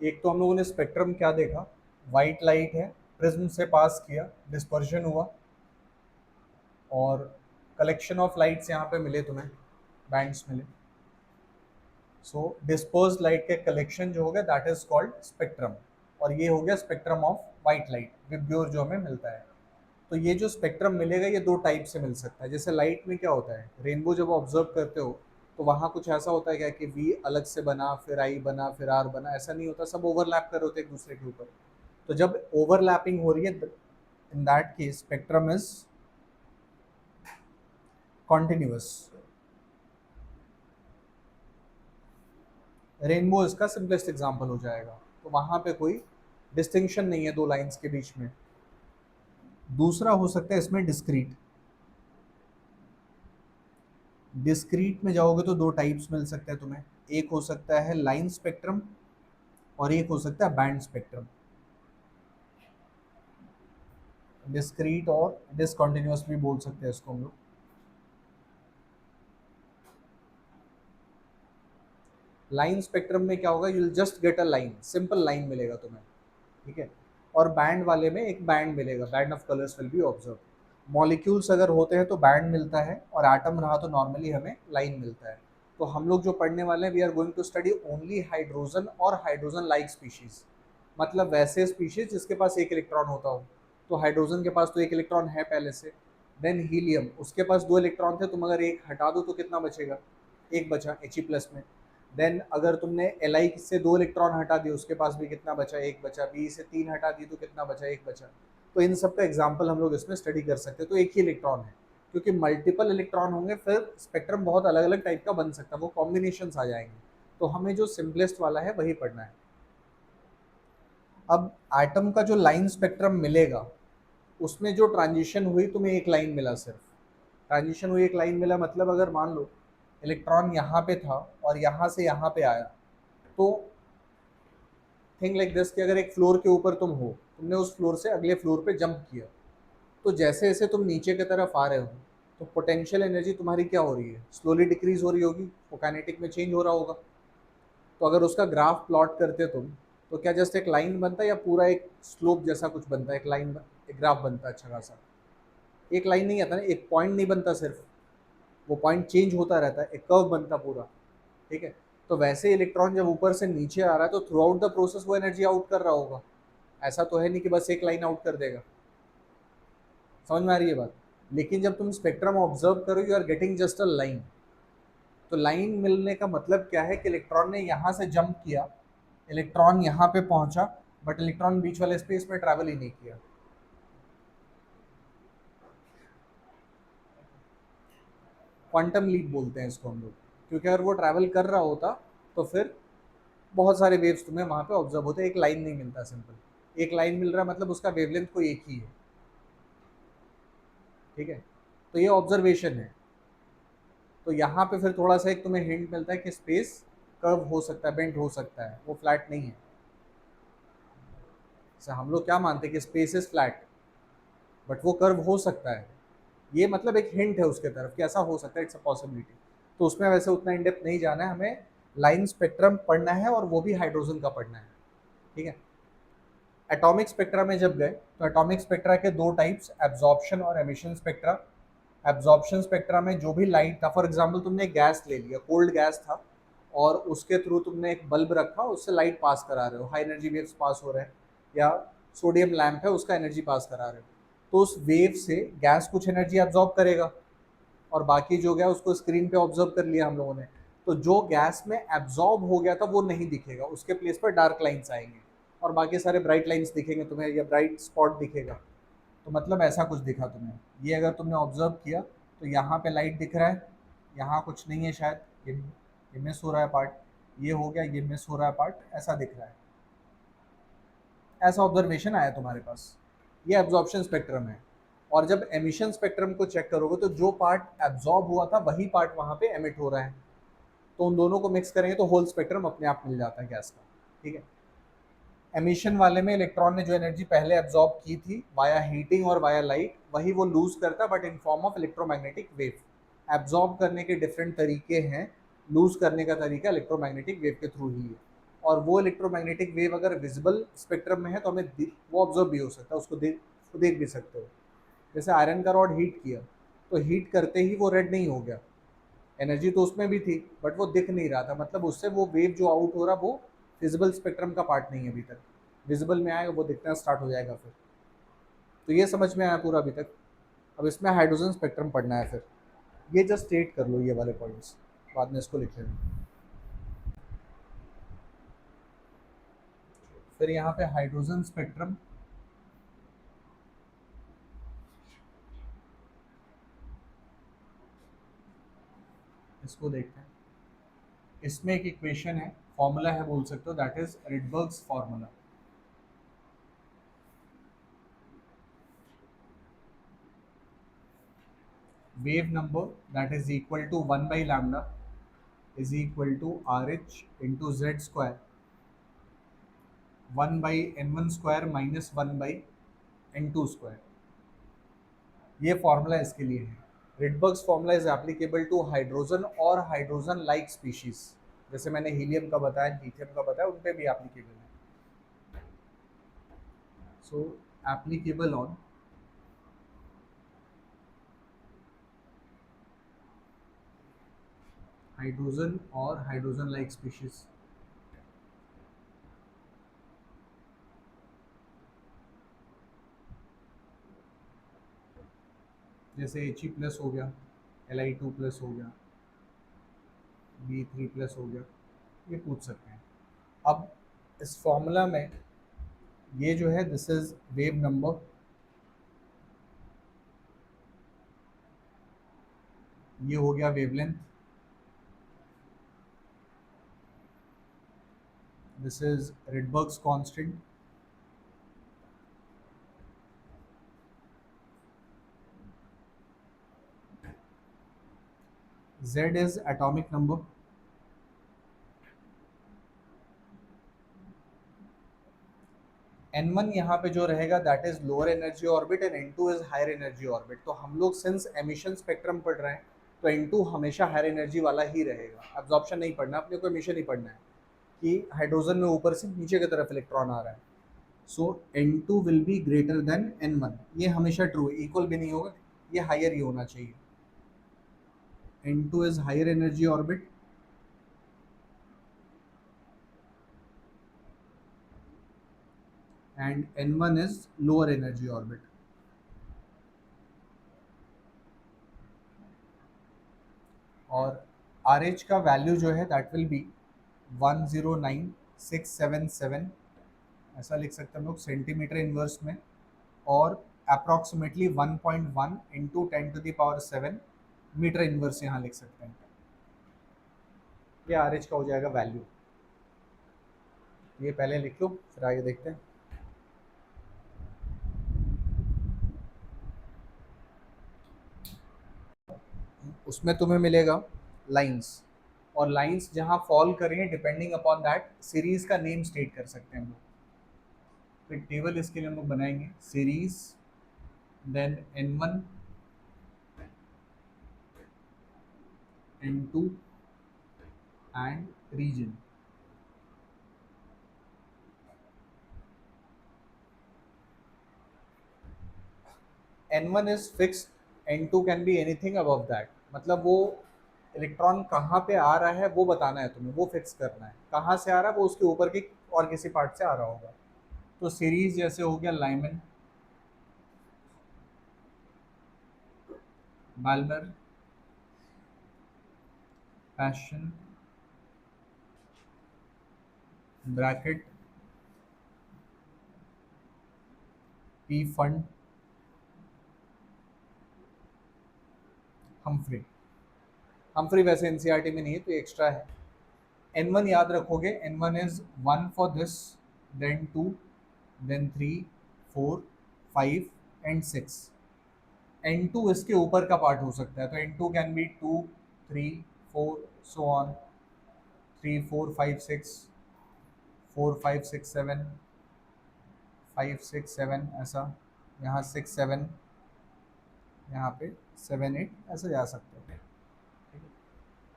एक तो हम लोगों ने स्पेक्ट्रम क्या देखा, वाइट लाइट है, प्रिज्म से पास किया, डिस्पर्शन हुआ, और कलेक्शन ऑफ लाइट्स यहाँ पे मिले तुम्हें, बैंड्स मिले। सो डिस्पर्स लाइट के कलेक्शन जो हो गया दैट इज कॉल्ड स्पेक्ट्रम। और ये हो गया स्पेक्ट्रम ऑफ वाइट लाइट, विब्ग्योर जो हमें मिलता है। तो ये जो स्पेक्ट्रम मिलेगा ये दो टाइप से मिल सकता है। जैसे लाइट में क्या होता है, रेनबो जब ऑब्जर्व करते हो तो वहाँ कुछ ऐसा होता है क्या कि वी अलग से बना, फिर आई बना, फिर आर बना, ऐसा नहीं होता, सब ओवरलैप कर रहे होते हैं एक दूसरे के ऊपर। तो जब ओवरलैपिंग हो रही है, इन that case spectrum is continuous. Rainbow इसका सिंपलेस्ट एग्जाम्पल हो जाएगा। तो वहाँ पे कोई डिस्टिंक्शन नहीं है दो लाइंस के बीच में। दूसरा हो सकता है इसमें डिस्क्रीट। डिस्क्रीट में जाओगे तो दो टाइप्स मिल सकते हैं तुम्हें। एक हो सकता है लाइन स्पेक्ट्रम और एक हो सकता है बैंड स्पेक्ट्रम। डिस्क्रीट और डिसकंटिन्यूअस भी बोल सकते हैं इसको हम लोग। लाइन स्पेक्ट्रम में क्या होगा, you'll just get a line, simple line मिलेगा तुम्हें, ठीक है। और बैंड वाले में एक बैंड मिलेगा, band of colours will be observe. Molecules अगर होते हैं तो बैंड मिलता है, और एटम रहा तो नॉर्मली हमें लाइन मिलता है। तो हम लोग जो पढ़ने वाले हैं, we are going to study only hydrogen और हाइड्रोजन लाइक स्पीशीज। मतलब वैसे स्पीशीज जिसके पास एक इलेक्ट्रॉन होता हो। तो हाइड्रोजन के पास तो एक इलेक्ट्रॉन है पहले से। देन हीलियम, उसके पास दो इलेक्ट्रॉन थे, तुम अगर एक हटा दो तो कितना बचेगा, एक बचा He+ में। देन अगर तुमने Li से दो इलेक्ट्रॉन हटा दिए, उसके पास भी कितना बचा, एक बचा। बी से तीन हटा दी तो कितना बचा, एक बचा। तो इन सब का एग्जाम्पल हम लोग इसमें स्टडी कर सकते हैं। तो एक ही इलेक्ट्रॉन है, क्योंकि मल्टीपल इलेक्ट्रॉन होंगे फिर स्पेक्ट्रम बहुत अलग अलग टाइप का बन सकता है, वो कॉम्बिनेशन आ जाएंगे। तो हमें जो सिंपलेस्ट वाला है वही पढ़ना है। अब एटम का जो लाइन स्पेक्ट्रम मिलेगा, उसमें जो ट्रांजिशन हुई, तुम्हें एक लाइन मिला, सिर्फ ट्रांजिशन हुई, एक लाइन मिला। मतलब अगर मान लो इलेक्ट्रॉन यहाँ पे था और यहाँ से यहाँ पे आया, तो थिंक लाइक दिस कि अगर एक फ्लोर के ऊपर तुम हो, तुमने उस फ्लोर से अगले फ्लोर पे जंप किया, तो जैसे जैसे तुम नीचे की तरफ आ रहे हो, तो पोटेंशियल एनर्जी तुम्हारी क्या हो रही है, स्लोली डिक्रीज हो रही होगी, वो काइनेटिक में चेंज हो रहा होगा। तो अगर उसका ग्राफ प्लॉट करते तुम, तो क्या जस्ट एक लाइन बनता है या पूरा एक स्लोप जैसा कुछ बनता है, एक लाइन, एक ग्राफ बनता है अच्छा खासा। एक लाइन नहीं आता ना, एक पॉइंट नहीं बनता सिर्फ, वो पॉइंट चेंज होता रहता है, एक कर्व बनता पूरा, ठीक है। तो वैसे इलेक्ट्रॉन जब ऊपर से नीचे आ रहा है तो थ्रू आउट द प्रोसेस वो एनर्जी आउट कर रहा होगा। ऐसा तो है नहीं कि बस एक लाइन आउट कर देगा। समझ में आ रही है बात। लेकिन जब तुम स्पेक्ट्रम ऑब्जर्व करो, you are getting just a line. तो लाइन मिलने का मतलब क्या है कि इलेक्ट्रॉन ने यहाँ से जंप किया, इलेक्ट्रॉन यहाँ पे पहुंचा, बट इलेक्ट्रॉन बीच वाले स्पेस में ट्रैवल ही नहीं किया। क्वांटम लीप बोलते हैं इसको हम लोग, क्योंकि अगर वो ट्रैवल कर रहा होता तो फिर बहुत सारे वेव्स तुम्हें वहाँ पे ऑब्जर्व होते, एक लाइन नहीं मिलता सिंपल। एक लाइन मिल रहा है मतलब उसका वेवलेंथ कोई एक ही है, ठीक है। तो ये ऑब्जर्वेशन है। तो यहाँ पे फिर थोड़ा सा एक तुम्हें हिंट मिलता है कि स्पेस कर्व हो सकता है, बेंट हो सकता है, वो फ्लैट नहीं है। जैसे हम लोग क्या मानते हैं कि स्पेस इज फ्लैट, बट वो कर्व हो सकता है। ये मतलब एक हिंट है उसके तरफ कि ऐसा हो सकता है, इट्स अ पॉसिबिलिटी। तो उसमें वैसे उतना इन डेप्थ नहीं जाना है हमें। लाइन स्पेक्ट्रम पढ़ना है और वो भी हाइड्रोजन का पढ़ना है, ठीक है। एटॉमिक स्पेक्ट्रा में जब गए तो एटॉमिक स्पेक्ट्रा के दो टाइप्स, एब्जॉर्प्शन और एमिशन स्पेक्ट्रा। एब्जॉर्प्शन स्पेक्ट्रा में जो भी लाइट था, फॉर एग्जांपल तुमने गैस ले लिया, कोल्ड गैस था, और उसके थ्रू तुमने एक बल्ब रखा, उससे लाइट पास करा रहे हो, हाई एनर्जी वेव्स पास हो रहे हैं, या सोडियम लैंप है उसका एनर्जी पास करा रहे हो। तो उस वेव से गैस कुछ एनर्जी एब्जॉर्ब करेगा, और बाकी जो गया उसको स्क्रीन पे ऑब्जर्व कर लिया हम लोगों ने। तो जो गैस में एब्जॉर्ब हो गया था वो नहीं दिखेगा, उसके प्लेस पर डार्क लाइन्स आएंगे, और बाकी सारे ब्राइट लाइन्स दिखेंगे तुम्हें, या ब्राइट स्पॉट दिखेगा। तो मतलब ऐसा कुछ दिखा तुम्हें, ये अगर तुमने ऑब्जर्व किया, तो यहाँ पे लाइट दिख रहा है, यहाँ कुछ नहीं है शायद, ये मिस हो रहा है पार्ट, ये हो गया, ये मिस हो रहा है पार्ट, ऐसा दिख रहा है। ऐसा ऑब्जर्वेशन आया तुम्हारे पास, ये एब्जॉर्प्शन स्पेक्ट्रम है। और जब एमिशन स्पेक्ट्रम को चेक करोगे तो जो पार्ट एब्जॉर्ब हुआ था वही पार्ट वहाँ पे एमिट हो रहा है। तो उन दोनों को मिक्स करेंगे तो होल स्पेक्ट्रम अपने आप मिल जाता है गैस का, ठीक है। एमिशन वाले में इलेक्ट्रॉन ने जो एनर्जी पहले एब्जॉर्ब की थी वाया हीटिंग और वाया लाइट, वही वो लूज करता है, but in form of electromagnetic wave. Absorb करने के डिफरेंट तरीके हैं, लूज करने का तरीका इलेक्ट्रोमैग्नेटिक वेव के थ्रू ही है। और वो इलेक्ट्रोमैग्नेटिक वेव अगर विजिबल स्पेक्ट्रम में है तो हमें वो ऑब्जर्व भी हो सकता है, उसको देख भी सकते हो। जैसे आयरन का रॉड हीट किया तो हीट करते ही वो रेड नहीं हो गया, एनर्जी तो उसमें भी थी बट वो दिख नहीं रहा था, मतलब उससे वो वेव जो आउट हो रहा वो विजिबल स्पेक्ट्रम का पार्ट नहीं है अभी तक। विजिबल में आएगा वो दिखना स्टार्ट हो जाएगा फिर। तो ये समझ में आया पूरा अभी तक। अब इसमें हाइड्रोजन स्पेक्ट्रम पढ़ना है फिर। ये जस्ट स्टेट कर लो ये वाले पॉइंट्स, बाद में इसको लिख लेना। फिर यहाँ पे हाइड्रोजन स्पेक्ट्रम, इसको देखते हैं। इसमें एक इक्वेशन है, फॉर्मूला है बोल सकते हो, that is Rydberg's formula. Wave number that is equal to 1/λ is equal to RH into Z square 1/n1 square minus 1/n2 square। ये फॉर्मूला इसके लिए है। Rydberg's formula is applicable to hydrogen और हाइड्रोजन लाइक स्पीशीज, जैसे मैंने helium का बताया, lithium का बताया, उन पे भी एप्लीकेबल है। सो एप्लीकेबल ऑन हाइड्रोजन और हाइड्रोजन लाइक स्पीशीज। जैसे He+ हो गया, Li2+ हो गया, B3+ हो गया, ये पूछ सकते हैं। अब इस फॉर्मूला में ये जो है दिस इज वेव नंबर, ये हो गया wavelength, this is Rydberg's constant, Z is atomic number, N1 यहाँ पे जो रहेगा that is lower energy orbit and N2 is higher energy orbit. तो हम लोग सिंस एमिशन स्पेक्ट्रम पढ़ रहे हैं तो N2 हमेशा हायर एनर्जी वाला ही रहेगा। एब्जॉर्प्शन नहीं पढ़ना, अपने को एमिशन ही पढ़ना है कि हाइड्रोजन में ऊपर से नीचे की तरफ इलेक्ट्रॉन आ रहा है। सो N2 will be greater than N1, ये हमेशा ट्रू है, इक्वल भी नहीं होगा, ये हायर ही होना चाहिए। N2 is higher energy orbit and N1 is lower energy orbit। और RH का वैल्यू जो है दैट विल बी 109,677, ऐसा लिख सकते हैं हम लोग सेंटीमीटर इनवर्स में, और अप्रॉक्सीमेटली 1.1 इंटू 10⁻⁷ मीटर इनवर्स यहाँ लिख सकते हैं। ये RH का हो जाएगा वैल्यू, ये पहले लिख लो फिर आगे देखते हैं। उसमें तुम्हें मिलेगा लाइंस, और लाइंस जहाँ फॉल करें डिपेंडिंग अपॉन दैट सीरीज का नेम स्टेट कर सकते हैं हम लोग। फिर टेबल इसके लिए हम लोग बनाएंगे, series then N1 N2 and region. N1 is fixed, N2 can be anything above that, मतलब वो इलेक्ट्रॉन कहाँ पे आ रहा है वो बताना है तुम्हें, वो फिक्स करना है कहाँ से आ रहा है, वो उसके ऊपर की और किसी पार्ट से आ रहा होगा। तो सीरीज जैसे हो गया Lyman, Balmer, Paschen, Brackett, Pfund, Humphreys. Humphreys वैसे एनसीईआरटी में नहीं है तो ये एक्स्ट्रा है। N1 याद रखोगे, N1 is 1 for this, then 2, then 3, 4, 5 and 6। N2 इसके ऊपर का पार्ट हो सकता है, तो N2 can B 2, 3, 4 so on, 3, 4, 5, 6, 4, 5, 6, 7, 5, 6, 7 ऐसा, यहाँ 6, 7, यहाँ पे 7, 8 ऐसे जा सकते हैं।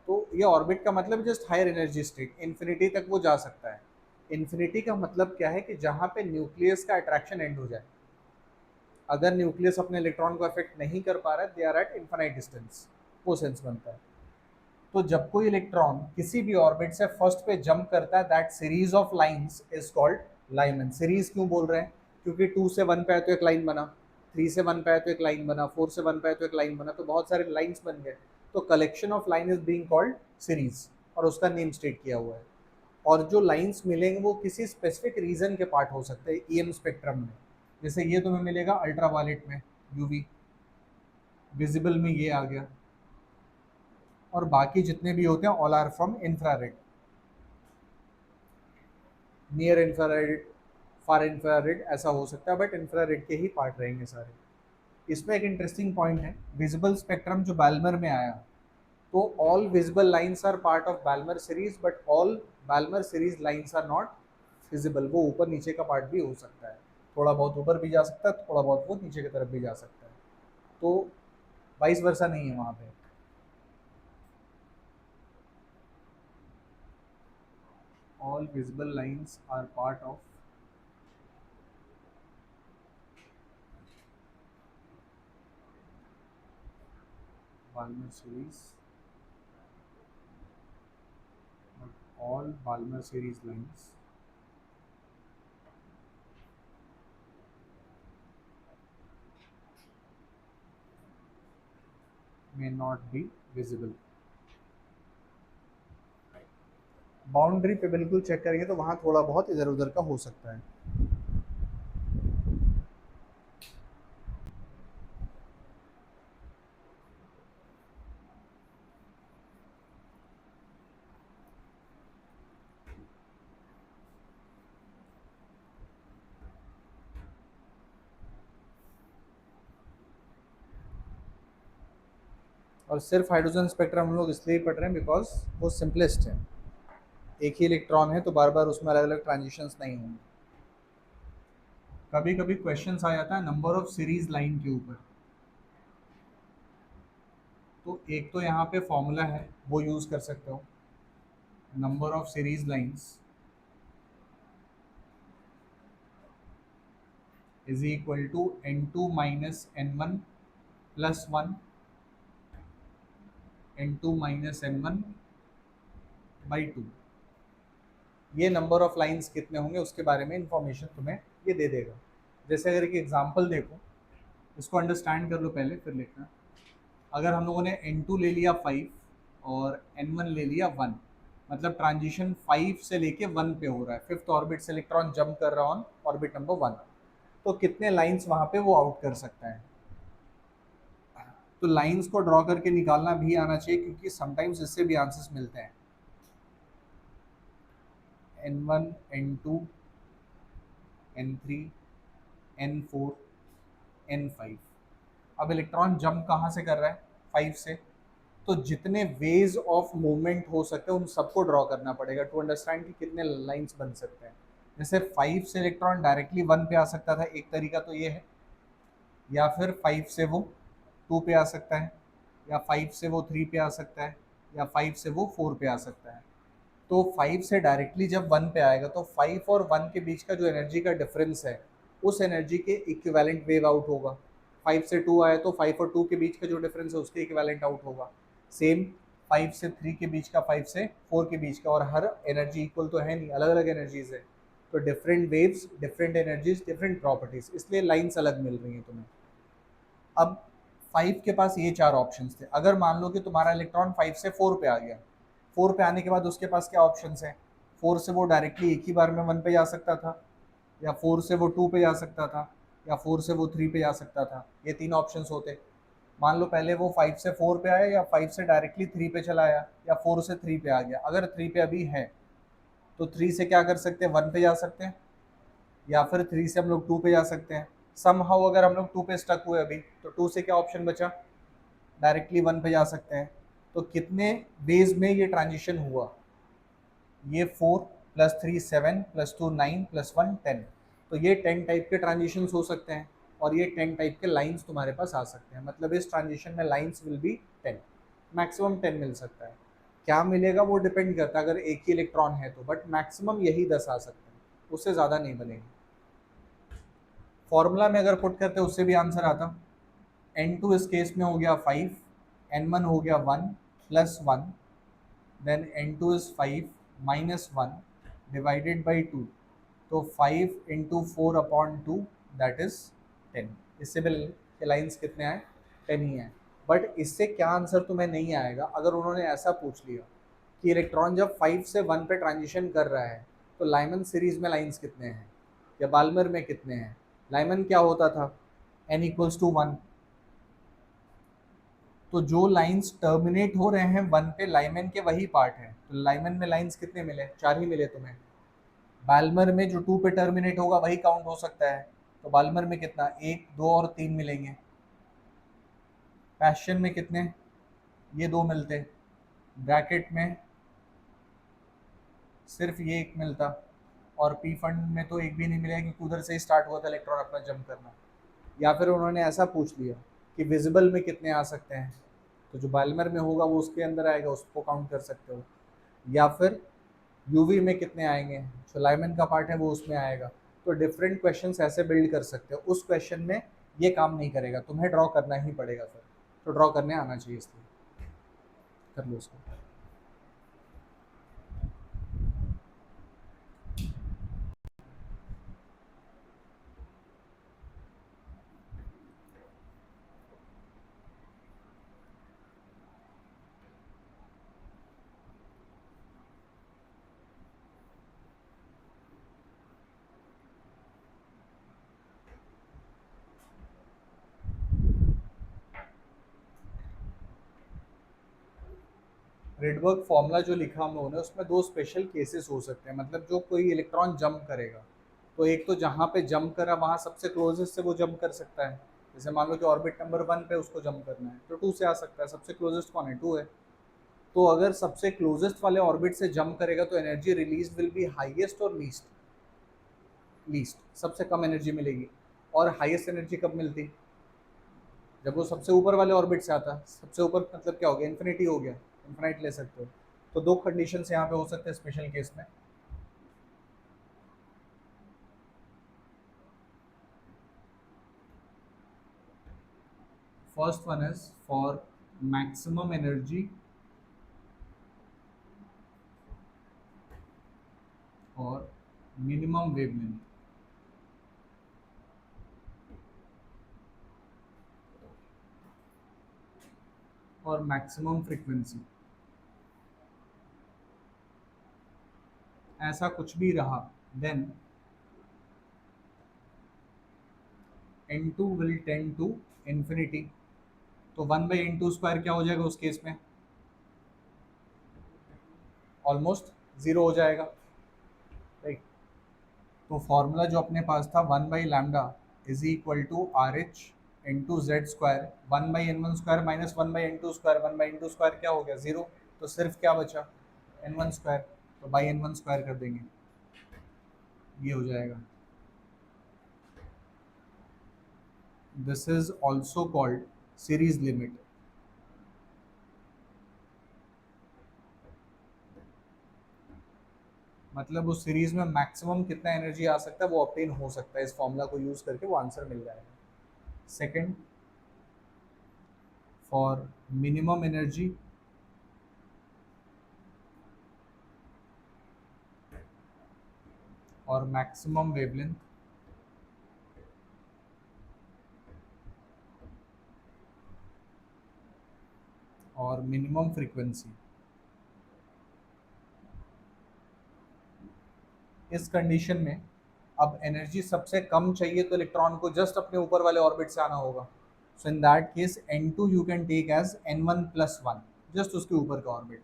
तो ये ऑर्बिट का मतलब just higher energy state, infinity तक वो जा सकता है। इन्फिनिटी का मतलब क्या है कि जहाँ पे न्यूक्लियस का अट्रैक्शन एंड हो जाए। अगर न्यूक्लियस अपने इलेक्ट्रॉन को अफेक्ट नहीं कर पा रहा है, they are at infinite distance, वो सेंस बनता है। तो जब कोई इलेक्ट्रॉन किसी भी ऑर्बिट से फर्स्ट पे जंप करता है, that series of lines is called Lyman. Series क्यों बोल रहे हैं? क्योंकि 2 से 1 पे आए तो एक लाइन बना, 3 से 1 पे आए तो एक लाइन बना, 4 से 1 पे आए तो एक लाइन बना, तो बहुत सारे लाइंस बन गए। तो collection of line is being called series, और उसका नेम स्टेट किया हुआ है। और जो लाइंस मिलेंगे वो किसी स्पेसिफिक रीजन के पार्ट हो सकते हैं ईएम स्पेक्ट्रम में। जैसे ये तुम्हें मिलेगा अल्ट्रावायलेट में, यूवी, विजिबल में ये आ गया, और बाकी जितने भी होते हैं all are from infrared, near infrared, far infrared, ऐसा हो सकता है, बट इंफ्रारेड के ही पार्ट रहेंगे सारे। इसमें एक इंटरेस्टिंग पॉइंट है, विजिबल स्पेक्ट्रम जो बैल्मर में आया, तो all visible lines are part of Balmer series, but all Balmer series lines are not visible. वो ऊपर नीचे का पार्ट भी हो सकता है, थोड़ा बहुत ऊपर भी जा सकता है, थोड़ा बहुत वो नीचे की तरफ भी जा सकता है, तो वाइस वर्सा नहीं है वहाँ पे। All visible lines are part of Balmer series, but all Balmer series lines may not be visible। Boundary पे बिल्कुल चेक करेंगे तो वहाँ थोड़ा बहुत इधर उधर का हो सकता है। और सिर्फ हाइड्रोजन स्पेक्ट्रम हम लोग इसलिए पढ़ रहे हैं बिकॉज वो सिंपलेस्ट है, एक ही इलेक्ट्रॉन है तो बार बार उसमें अलग अलग ट्रांजिशंस नहीं होंगे। कभी कभी क्वेश्चन आ जाता है नंबर ऑफ सीरीज लाइन के ऊपर, तो एक तो यहाँ पे फॉर्मूला है वो यूज़ कर सकते हो, number of series lines is equal to n2 minus n1 plus 1 n2 minus n1 by 2। ये नंबर ऑफ लाइंस कितने होंगे उसके बारे में इंफॉर्मेशन तुम्हें ये दे देगा। जैसे अगर एक एग्जांपल देखो, इसको अंडरस्टैंड कर लो पहले फिर लिखना। अगर हम लोगों ने n2 ले लिया 5 और n1 ले लिया 1, मतलब ट्रांजिशन 5 से लेके 1 पे हो रहा है, फिफ्थ ऑर्बिट से इलेक्ट्रॉन जंप कर रहा ऑन ऑर्बिट नंबर 1, तो कितने लाइंस वहाँ पे वो आउट कर सकता है। तो लाइंस को ड्रॉ करके निकालना भी आना चाहिए, क्योंकि समटाइम्स इससे भी आंसर्स मिलते हैं। n1 n2 n3 n4 n5। अब इलेक्ट्रॉन जंप कहाँ से कर रहा है? 5 से, तो जितने वेज ऑफ मूवमेंट हो सकते हैं उन सबको ड्रॉ करना पड़ेगा टू अंडरस्टैंड कि कितने लाइंस बन सकते हैं। जैसे 5 से इलेक्ट्रॉन डायरेक्टली 1 पे आ सकता था, एक तरीका तो ये है, या फिर 5 से वो 2 पे आ सकता है, या 5 से वो 3 पे आ सकता है, या 5 से वो 4 पे आ सकता है। तो 5 से डायरेक्टली जब 1 पे आएगा तो 5 और 1 के बीच का जो एनर्जी का डिफरेंस है उस एनर्जी के इक्विवेलेंट वेव आउट होगा। 5 से 2 आया तो 5 और 2 के बीच का जो डिफरेंस है उसके इक्विवेलेंट आउट होगा। सेम 5 से 3 के बीच का, 5 से 4 के बीच का, और हर एनर्जी इक्वल तो है नहीं, अलग अलग एनर्जीज है, तो different waves, different energies, different properties, इसलिए लाइंस अलग मिल रही हैं तुम्हें। अब 5 के पास ये 4 ऑप्शंस थे। अगर मान लो कि तुम्हारा इलेक्ट्रॉन 5 से 4 पे आ गया, 4 पे आने के बाद उसके पास क्या ऑप्शंस हैं? 4 से वो डायरेक्टली एक ही बार में 1 पे जा सकता था, या 4 से वो 2 पे जा सकता था, या 4 से वो 3 पे जा सकता था। ये 3 ऑप्शंस होते। मान लो पहले वो 5 से 4 पे आया, या 5 से डायरेक्टली 3 पे चला आया, या 4 से 3 पे आ गया। अगर 3 पे अभी है तो 3 से क्या कर सकते हैं? 1 पे जा सकते हैं, या फिर 3 से हम लोग 2 पे जा सकते हैं। समहाउ अगर हम लोग 2 पे स्टक हुए अभी, तो 2 से क्या ऑप्शन बचा? डायरेक्टली 1 पे जा सकते हैं। तो कितने वेज में ये ट्रांजिशन हुआ? ये 4 प्लस 3 7 प्लस 2 9 प्लस 1 10। तो ये 10 टाइप के ट्रांजिशंस हो सकते हैं, और ये 10 टाइप के लाइंस तुम्हारे पास आ सकते हैं। मतलब इस ट्रांजिशन में लाइंस विल बी 10, मैक्सिमम 10 मिल सकता है। क्या मिलेगा वो डिपेंड करता है अगर एक ही इलेक्ट्रॉन है तो, बट मैक्सिमम यही 10 आ सकते हैं, उससे ज़्यादा नहीं बनेंगे। फॉर्मूला में अगर पुट करते उससे भी आंसर आता। N2 इस केस में हो गया 5, N1 हो गया 1 plus 1, then N2 is 5 minus 1 divided by 2, तो 5 इंटू 4/2 दैट इज 10। इससे भी लाइन्स कितने आए, 10 ही आए। बट इससे क्या आंसर तुम्हें नहीं आएगा अगर उन्होंने ऐसा पूछ लिया कि इलेक्ट्रॉन जब 5 से 1 पे ट्रांजिशन कर रहा है तो लाइमन सीरीज में लाइन्स कितने हैं या बाल्मर में कितने हैं। लाइमन क्या होता था, n इक्वल्स टू 1, तो जो लाइंस टर्मिनेट हो रहे हैं 1 पे लाइमन के वही पार्ट हैं, तो लाइमन में लाइंस कितने मिले, 4 ही मिले तुम्हें। बाल्मर में जो 2 पे टर्मिनेट होगा वही काउंट हो सकता है, तो बाल्मर में कितना 1 2 और 3 मिलेंगे। पैशन में कितने, ये 2 मिलते। ब्रैकेट में सिर्फ ये एक मिलता, और पी फंड में तो एक भी नहीं मिलेगा क्योंकि उधर से ही स्टार्ट हुआ था इलेक्ट्रॉन अपना जंप करना। या फिर उन्होंने ऐसा पूछ लिया कि विजिबल में कितने आ सकते हैं, तो जो बाल्मर में होगा वो उसके अंदर आएगा, उसको काउंट कर सकते हो। या फिर यूवी में कितने आएंगे, जो लाइमन का पार्ट है वो उसमें आएगा। तो डिफरेंट क्वेश्चंस ऐसे बिल्ड कर सकते हो। उस क्वेश्चन में ये काम नहीं करेगा, तुम्हें ड्रॉ करना ही पड़ेगा फिर, तो ड्रॉ करने आना चाहिए, इसलिए कर लो उसको। रेडबर्ग फॉर्मूला जो लिखा हम लोगों ने उसमें 2 स्पेशल केसेस हो सकते हैं, मतलब जो कोई इलेक्ट्रॉन जंप करेगा तो एक तो जहाँ पे जंप करा वहाँ सबसे क्लोजेस्ट से वो जंप कर सकता है। जैसे मान लो कि ऑर्बिट नंबर 1 पे उसको जंप करना है तो 2 से आ सकता है, सबसे क्लोजेस्ट कौन है, 2 है। तो अगर सबसे क्लोजेस्ट वाले ऑर्बिट से जंप करेगा तो energy release will be highest और लीस्ट। लीस्ट सबसे कम एनर्जी मिलेगी, और हाईएस्ट एनर्जी कब मिलती, जब वो सबसे ऊपर वाले ऑर्बिट से आता। सबसे ऊपर मतलब क्या हो गया, इन्फिनिटी हो गया, इन्फिनाइट ले सकते हो। तो 2 कंडीशन यहाँ पे हो सकते हैं स्पेशल केस में। First one is for maximum energy और मिनिमम वेवलेंथ। और मैक्सिमम फ्रीक्वेंसी, ऐसा कुछ भी रहा then n2 will tend to infinity. तो 1/n² क्या हो जाएगा उस केस में, ऑलमोस्ट 0 हो जाएगा, राइट। तो फॉर्मूला जो अपने पास था 1/λ is equal to RH into Z square, 1/n1² minus 1/n2², 1/n2² क्या हो गया 0, तो सिर्फ क्या बचा n1², तो बाई n1² कर देंगे, ये हो जाएगा। This is also called series limit. मतलब उस सीरीज में मैक्सिमम कितना एनर्जी आ सकता है वो ऑब्टेन हो सकता है, इस फॉर्मूला को यूज करके वो आंसर मिल जाएगा। सेकंड, फॉर मिनिमम एनर्जी और मैक्सिमम वेवलेंथ और मिनिमम फ्रीक्वेंसी। इस कंडीशन में अब एनर्जी सबसे कम चाहिए तो इलेक्ट्रॉन को जस्ट अपने ऊपर वाले ऑर्बिट से आना होगा। So in that case n2 you can take as n1+1, just उसके ऊपर का orbit.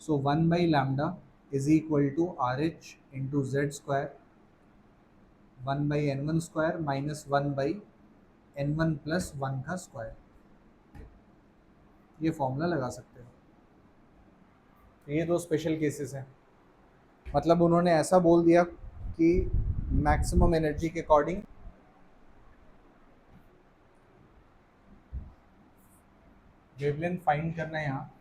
So 1/λ is equal to RH into Z square, 1/n1² minus 1/n1+1 का स्क्वायर। ये फॉर्मूला लगा सकते हो। ये 2 स्पेशल केसेस हैं, मतलब उन्होंने ऐसा बोल दिया कि मैक्सिमम एनर्जी के अकॉर्डिंग वेवलेंथ फाइंड करना है यहाँ,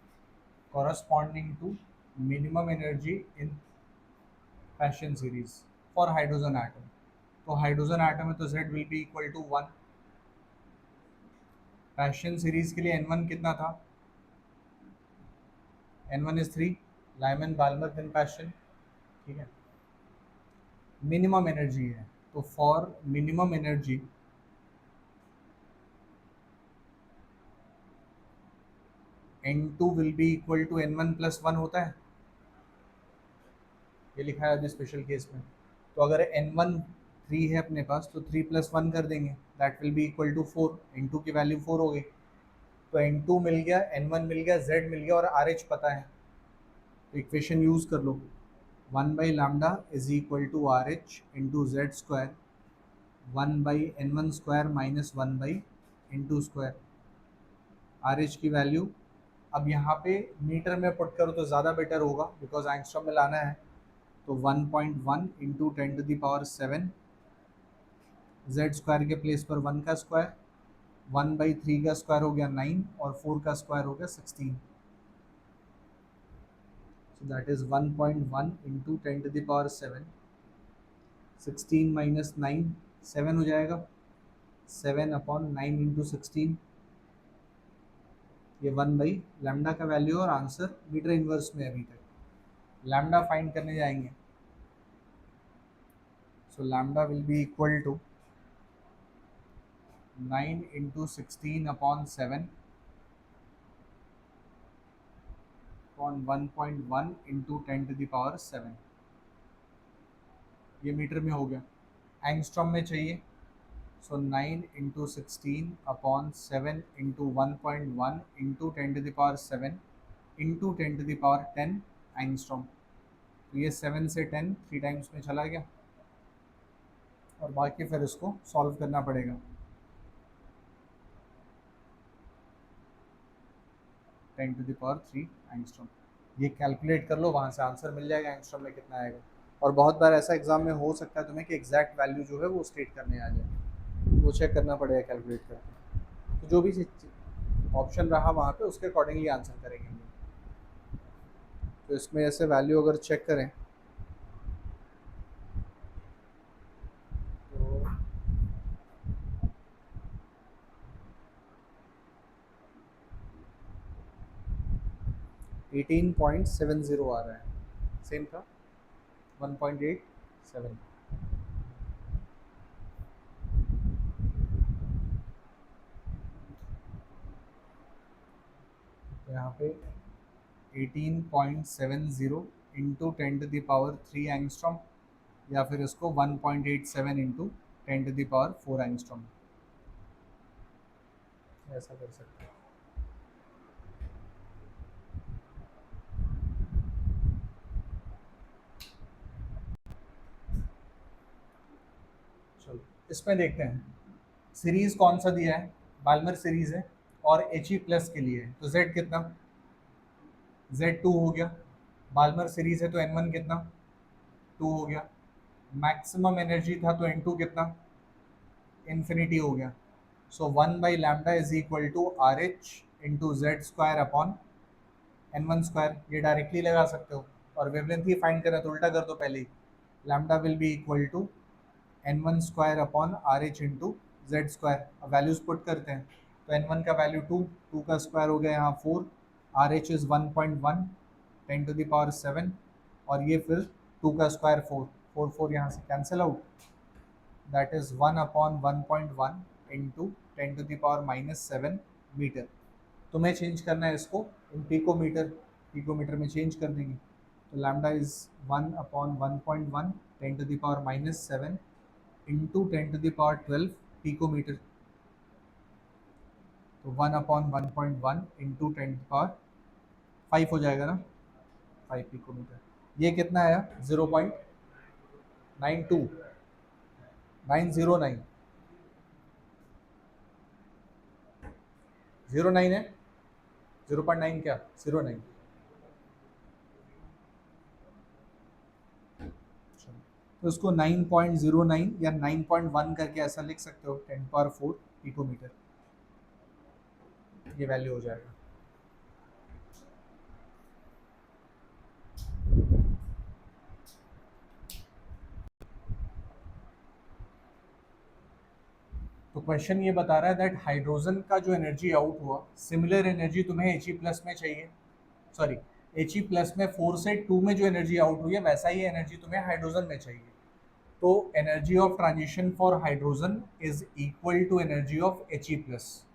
corresponding to minimum energy in Paschen series for hydrogen atom. तो हाइड्रोजन आटम है तो Z will be equal to 1. Paschen series के लिए N1 कितना था? N1 is 3. Lyman, Balmer, then Paschen. ठीक है. मिनिमम एनर्जी है तो for minimum energy N2 will be equal to N1 plus 1 होता है, ये लिखा है अभी स्पेशल केस में. तो अगर N1 3 है अपने पास तो 3 प्लस 1 कर देंगे, that will be equal to 4. N2 की वैल्यू 4 हो गई, तो N2 मिल गया, N1 मिल गया, Z मिल गया और RH पता है, तो इक्वेशन यूज कर लो. 1 by lambda is equal to RH into Z square 1 by N1 square minus 1 by N2 square. RH की वैल्यू अब यहाँ पे मीटर में पुट करो तो ज़्यादा बेटर होगा बिकॉज एंगस्ट्रॉम में लाना है. तो 1.1 इंटू 10⁻⁷, जेड स्क्वायर के प्लेस पर 1 का स्क्वायर, 1/3 का स्क्वायर हो गया 9 और 4 का स्क्वायर हो गया 16. So that is 1.1 into 10⁻⁷, 16 minus 9 7 हो जाएगा, 7/9 इंटू 16, ये 1 बाई लैम्डा का वैल्यू और आंसर मीटर इनवर्स में अभी तक. लैम्डा फाइंड करने जाएंगे, so lambda will be equal to 9 into 16/7 upon 1.1 into 10⁻⁷. ये मीटर में हो गया. एंगस्ट्रॉम में चाहिए, so 9 into 16/7 into 1.1 into 10⁻⁷ into 10⁻10 angstrom. तो ये 7 से 10 3 टाइम्स में चला गया और बाकी फिर इसको सॉल्व करना पड़ेगा. 10⁻³ एंगस्ट्रॉम. ये कैलकुलेट कर लो, वहाँ से आंसर मिल जाएगा एंगस्ट्रॉम में कितना आएगा. और बहुत बार ऐसा एग्जाम में हो सकता है तुम्हें कि एग्जैक्ट वैल्यू जो है वो स्टेट करने आ जाए, वो चेक करना पड़ेगा कैलकुलेट करके. तो जो भी ऑप्शन रहा वहाँ पे उसके अकॉर्डिंगली आंसर करेंगे. तो इसमें ऐसे वैल्यू अगर चेक करें तो 18.70 आ रहा है, सेम था 1.87. तो यहाँ पे 18.70 इंटू 10⁻³ एंगस्ट्रॉम या फिर इसको 1.87 इंटू 10⁻⁴ एंगस्ट्रॉम, ऐसा कर सकते हैं. चलो इसमें देखते हैं सीरीज कौन सा दिया है, बाल्मर सीरीज है और He+ के लिए है. तो Z कितना, Z2 हो गया. बाल्मर सीरीज है तो N1 कितना, 2 हो गया. मैक्सिमम एनर्जी था तो N2 कितना, इन्फिनिटी हो गया. So 1 by lambda is equal to RH into Z square upon N1 square. ये डायरेक्टली लगा सकते हो और वेवलेंथ ही फाइंड करें तो उल्टा कर दो पहले ही. Lambda will be equal to N1 square upon RH into Z square. अब वैल्यूज पुट करते हैं तो N1 का वैल्यू 2, 2 का स्क्वायर हो गया यहाँ 4, RH इज 1.1 10⁻⁷ और ये फिर 2 का स्क्वायर 4, 4 4 यहाँ से cancel out, that is 1/1.1 into 10⁻⁻7 metre. तुम्हें चेंज करना है इसको इन पिकोमीटर, पिकोमीटर में चेंज कर देंगे. तो लैम्डा इज 1/1.1 10⁻⁻7 इंटू 10⁻12 पिकोमीटर. तो 1/1.1 इंटू 10⁻5 हो जाएगा ना, 5 पिकोमीटर. ये कितना आया 0.92 909 09 है, 0.9 क्या 09. तो इसको 9.09 या 9.1 करके ऐसा लिख सकते हो 10⁻⁴ पिकोमीटर, ये वैल्यू हो जाएगा. तो क्वेश्चन ये बता रहा है दैट हाइड्रोजन का जो एनर्जी आउट हुआ, सिमिलर एनर्जी तुम्हें He प्लस में चाहिए, सॉरी He प्लस में 4 से 2 में जो एनर्जी आउट हुई है वैसा ही एनर्जी तुम्हें हाइड्रोजन में चाहिए। तो energy of transition for hydrogen is equal to energy of He plus.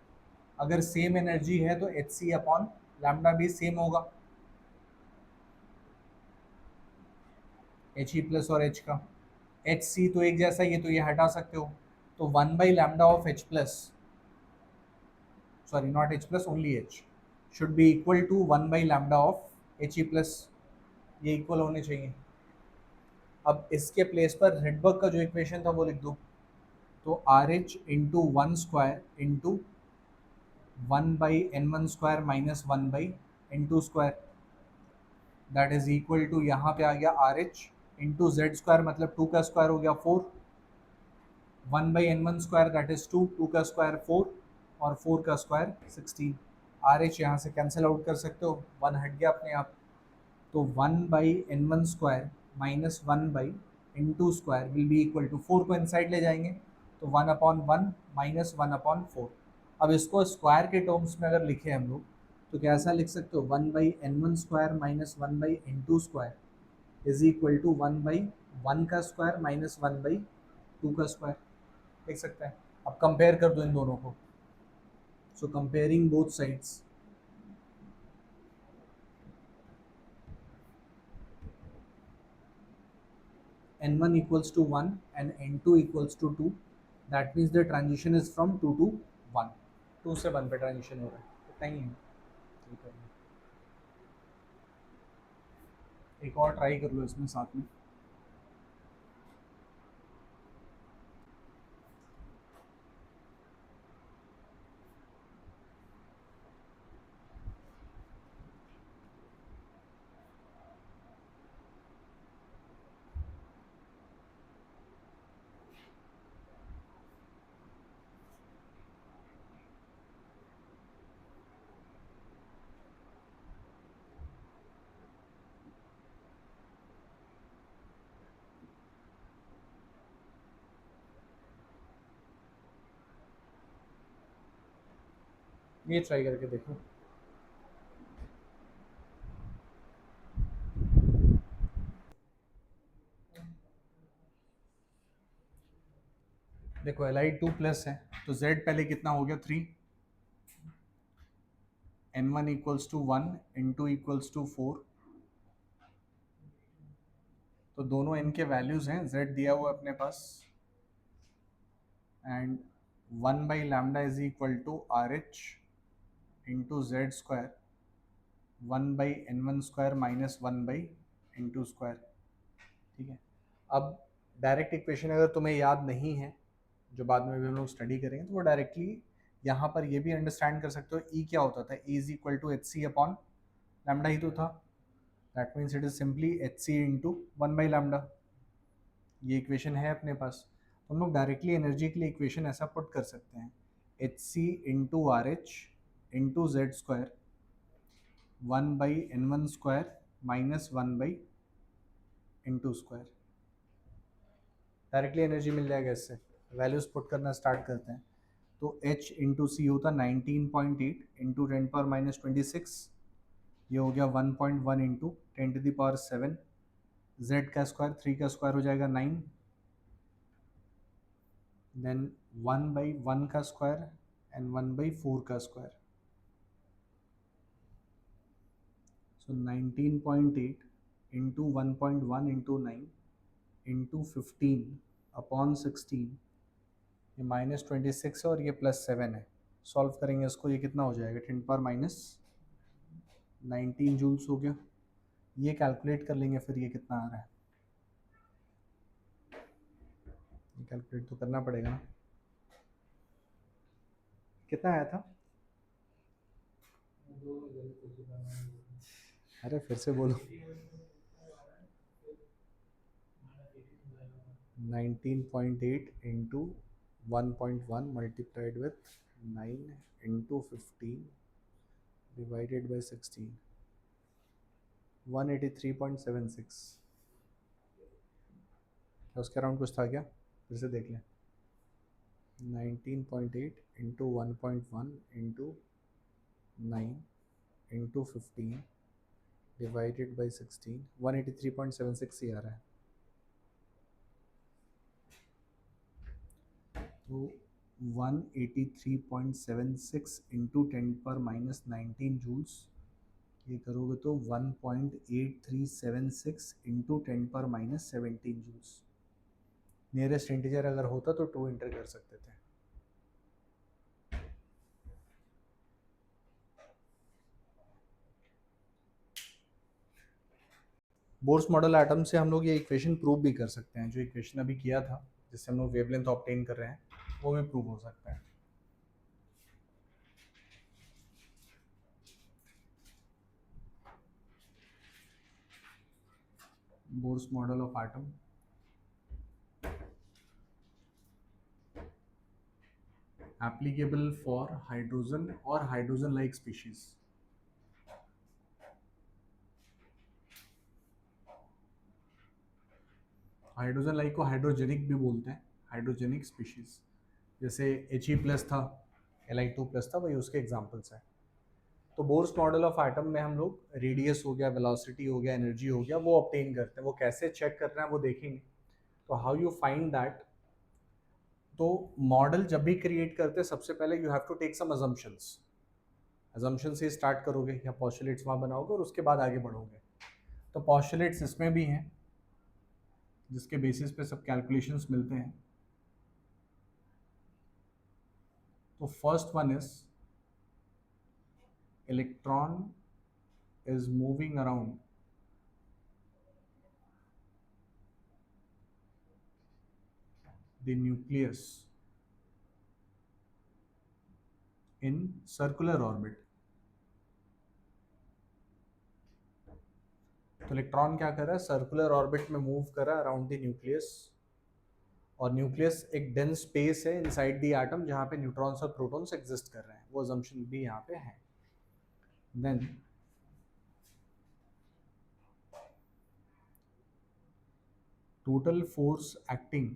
अगर सेम एनर्जी है तो Hc अपॉन लैम्डा भी सेम होगा, He प्लस और H का। Hc तो एक जैसा ही है तो ये हटा सकते हो, तो 1/λ of H plus, sorry not H plus only H, should be equal to 1/λ of He plus, ये इक्वल होने चाहिए। अब इसके प्लेस पर रिडबर्ग का जो इक्वेशन था वो लिख दो, तो RH into 1 square into 1/n1 square minus 1/n2 square, that is equal to, यहाँ पे आ गया RH इंटू जेड स्क्वायर मतलब 2 का स्क्वायर हो गया 4, 1/n1 स्क्वायर दैट इज 2, 2 का स्क्वायर 4 और 4 का स्क्वायर 16। RH यहाँ से कैंसिल आउट कर सकते हो, 1 हट गया अपने आप, तो 1/n1 square minus 1/n2 square will be equal to 4 को इनसाइड ले जाएंगे तो 1/1 माइनस 1/4। अब इसको स्क्वायर के टर्म्स में अगर लिखे हम लोग तो कैसा लिख सकते हो, 1/n1 square minus 1/n2 square is equal to 1/1 का स्क्वायर माइनस 1/2 का स्क्वायर, लिख सकते हैं। अब कंपेयर कर दो इन दोनों को, सो comparing both sides, n1 equals to 1 and n2 equals to 2, that means the transition is from 2 to 1, 2 से 1 पे ट्रांजिशन हो रहा है, इतना ही है। ठीक है, एक और ट्राई कर लो इसमें साथ में। ये ट्राई करके देखो। देखो Li2 प्लस है तो Z पहले कितना हो गया 3, n1 equals to 1, n2 equals to 4, तो दोनों n के वैल्यूज हैं, Z दिया हुआ अपने पास, and 1/λ is equal to RH into Z square 1/n1 square minus 1/n2 square. ठीक है, अब डायरेक्ट इक्वेशन अगर तुम्हें याद नहीं है, जो बाद में भी हम लोग स्टडी करेंगे, तो वो डायरेक्टली यहाँ पर ये भी अंडरस्टैंड कर सकते हो, ई क्या होता था, E is equal to Hc upon lambda ही तो था, that means it is simply Hc into 1/λ, ये इक्वेशन है अपने पास। तो हम लोग डायरेक्टली एनर्जी के लिए इक्वेशन ऐसा पुट कर सकते हैं, Hc into RH into Z square 1/n1 square minus 1/n2 square, directly energy मिल जाएगा इससे। वैल्यूज पुट करना स्टार्ट करते हैं, तो H इंटू सी होता 19.8 इंटू 10⁻26, ये हो गया 1.1 इंटू 10⁻7, Z का स्क्वायर 3 का स्क्वायर हो जाएगा 9, देन 1/1 का स्क्वायर एंड 1/4 का स्क्वायर, सो 19.8 इंटू 1.1 इंटू 9 इंटू 15 अपॉन 16, ये -26 है और ये +7 है। सॉल्व करेंगे इसको, ये कितना हो जाएगा 10⁻19 जूल्स हो गया। ये कैलकुलेट कर लेंगे फिर ये कितना आ रहा है, ये कैलकुलेट तो करना पड़ेगा ना, कितना आया था, अरे फिर से बोलो, 19.8 into 1.1 multiplied with 9 into 15 divided by 16, 183.76, क्या उसके अराउंड कुछ था क्या, फिर से देख लें। 19.8 into 1.1 into 9 into 15 divided by 16, 183.76 ही आ रहा है। तो 183.76 इंटू 10⁻19 जूल्स, ये करोगे तो 1.8376 इंटू 10⁻17 जूल्स। नियरेस्ट इंटीजर अगर होता तो 2 इंटर कर सकते थे। बोर्स मॉडल एटम से हम लोग ये इक्वेशन प्रूव भी कर सकते हैं, जो इक्वेशन अभी किया था जिससे हम लोग वेवलेंथ ऑब्टेन कर रहे हैं वो भी प्रूव हो सकता है। Bohr's model of atom applicable for hydrogen और hydrogen like species. Hydrogen like को हाइड्रोजेनिक भी बोलते हैं, हाइड्रोजेनिक स्पीशीज। जैसे He+ था, Li2+ था, वही उसके एग्जाम्पल्स हैं। तो बोर्स मॉडल ऑफ एटम में हम लोग रेडियस हो गया, वेलोसिटी हो गया, एनर्जी हो गया, वो ऑब्टेन करते हैं। वो कैसे चेक कर रहे हैं वो देखेंगे। तो हाउ यू फाइंड दैट? तो मॉडल जब भी क्रिएट करते हैं सबसे पहले you have to take some assumptions. Assumption से स्टार्ट करोगे या पॉस्टुलेट्स वहाँ बनाओगे और उसके बाद आगे बढ़ोगे। तो पॉस्टुलेट्स इसमें भी हैं जिसके बेसिस पे सब कैलकुलेशंस मिलते हैं। तो first one is electron is moving around the nucleus in circular orbit। तो इलेक्ट्रॉन क्या कर रहा है? सर्कुलर ऑर्बिट में मूव कर रहा है अराउंड द न्यूक्लियस। और न्यूक्लियस एक डेंस स्पेस है इनसाइड द एटम जहाँ पे न्यूट्रॉन्स और प्रोटॉन्स एग्जिस्ट कर रहे हैं। वो अजम्पशन भी यहाँ पे है। Then total force acting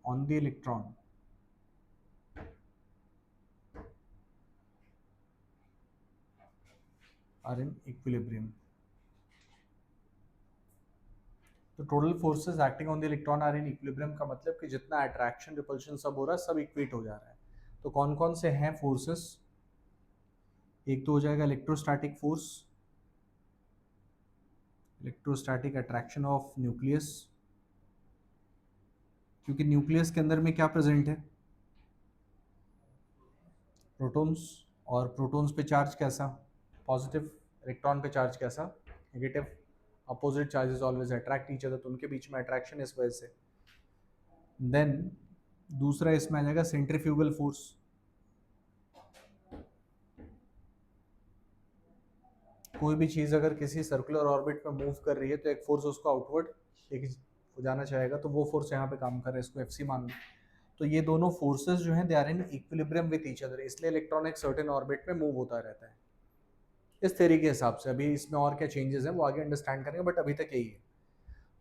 on the electron are in equilibrium। तो total forces acting on the electron are in equilibrium का मतलब कि जितना अट्रैक्शन रिपल्शन सब हो रहा है सब इक्वेट हो जा रहा है। तो कौन कौन से हैं फोर्सेस? एक तो हो जाएगा electrostatic force, electrostatic attraction of nucleus. क्योंकि न्यूक्लियस के अंदर में क्या प्रेजेंट है? प्रोटॉन्स। और प्रोटॉन्स पे चार्ज कैसा? पॉजिटिव। इलेक्ट्रॉन पे चार्ज कैसा? Negative. Opposite charges always attract each other, तो उनके बीच में अट्रैक्शन इस वजह से। देन दूसरा इसमें आ जाएगा सेंट्रीफ्यूगल फोर्स। कोई भी चीज़ अगर किसी सर्कुलर ऑर्बिट में मूव कर रही है तो एक फोर्स उसको आउटवर्ड लेके जाना चाहेगा, तो वो फोर्स यहाँ पे काम कर रहा है, इसको Fc मान लो। तो ये दोनों फोर्सेस जो हैं they are in equilibrium with each other, इसलिए इलेक्ट्रॉन एक सर्टेन ऑर्बिट में मूव होता रहता है इस थ्योरी के हिसाब से। अभी इसमें और क्या चेंजेस हैं वो आगे अंडरस्टैंड करेंगे, बट अभी तक यही है।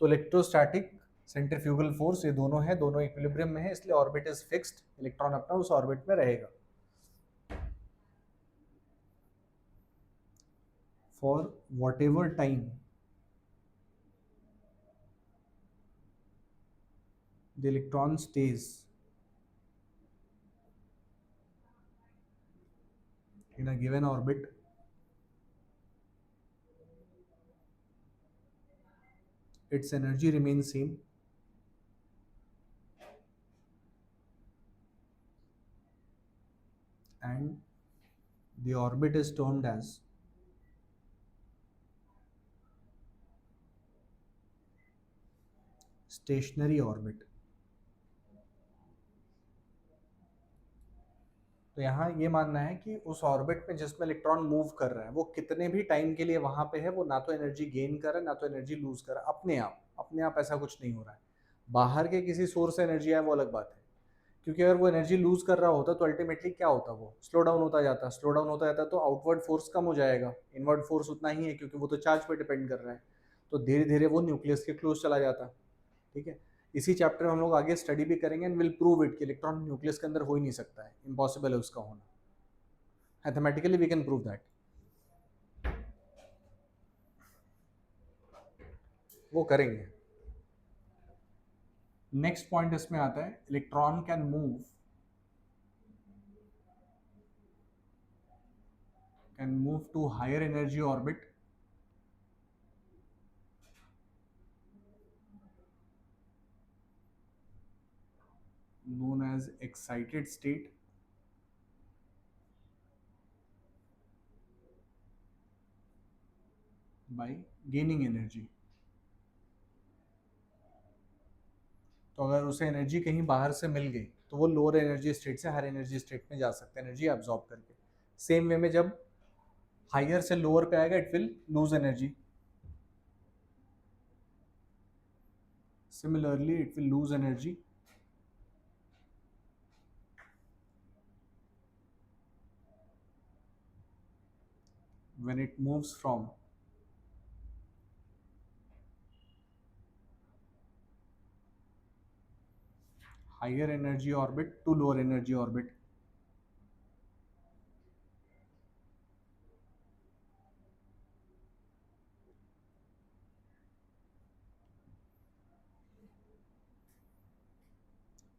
तो इलेक्ट्रोस्टैटिक, सेंट्रीफ्यूगल फोर्स, ये दोनों है, दोनों इक्विलिब्रियम में है, इसलिए ऑर्बिट इज फिक्स्ड, इलेक्ट्रॉन अपना उस ऑर्बिट में रहेगा for what ever time the electron stays in a given orbit, its energy remains same and the orbit is termed as stationary orbit। तो यहाँ ये मानना है कि उस ऑर्बिट में जिसमें इलेक्ट्रॉन मूव कर रहा है वो कितने भी टाइम के लिए वहां पे है, वो ना तो एनर्जी गेन कर रहा है ना तो एनर्जी लूज कर रहा है। अपने आप ऐसा कुछ नहीं हो रहा है। बाहर के किसी सोर्स से एनर्जी है वो अलग बात है, क्योंकि अगर वो एनर्जी लूज कर रहा होता तो अल्टीमेटली क्या होता, वो स्लो डाउन होता जाता, स्लो डाउन होता जाता तो आउटवर्ड फोर्स कम हो जाएगा, इनवर्ड फोर्स उतना ही है क्योंकि वो तो चार्ज पे डिपेंड कर रहा है, तो धीरे धीरे वो न्यूक्लियस के क्लोज चला जाता। ठीक है, इसी चैप्टर में हम लोग आगे स्टडी भी करेंगे एंड विल प्रूव इट कि इलेक्ट्रॉन न्यूक्लियस के अंदर हो ही नहीं सकता है, इम्पॉसिबल है उसका होना, mathematically we can prove that, वो करेंगे। नेक्स्ट पॉइंट इसमें आता है, electron can move to higher energy orbit known as excited state by gaining energy। तो अगर उसे एनर्जी कहीं बाहर से मिल गई तो वो लोअर एनर्जी स्टेट से हायर एनर्जी स्टेट में जा सकता है एनर्जी एब्जॉर्ब करके। सेम वे में जब हायर से लोअर पे आएगा it will lose energy, similarly it will lose energy when it moves from higher energy orbit to lower energy orbit।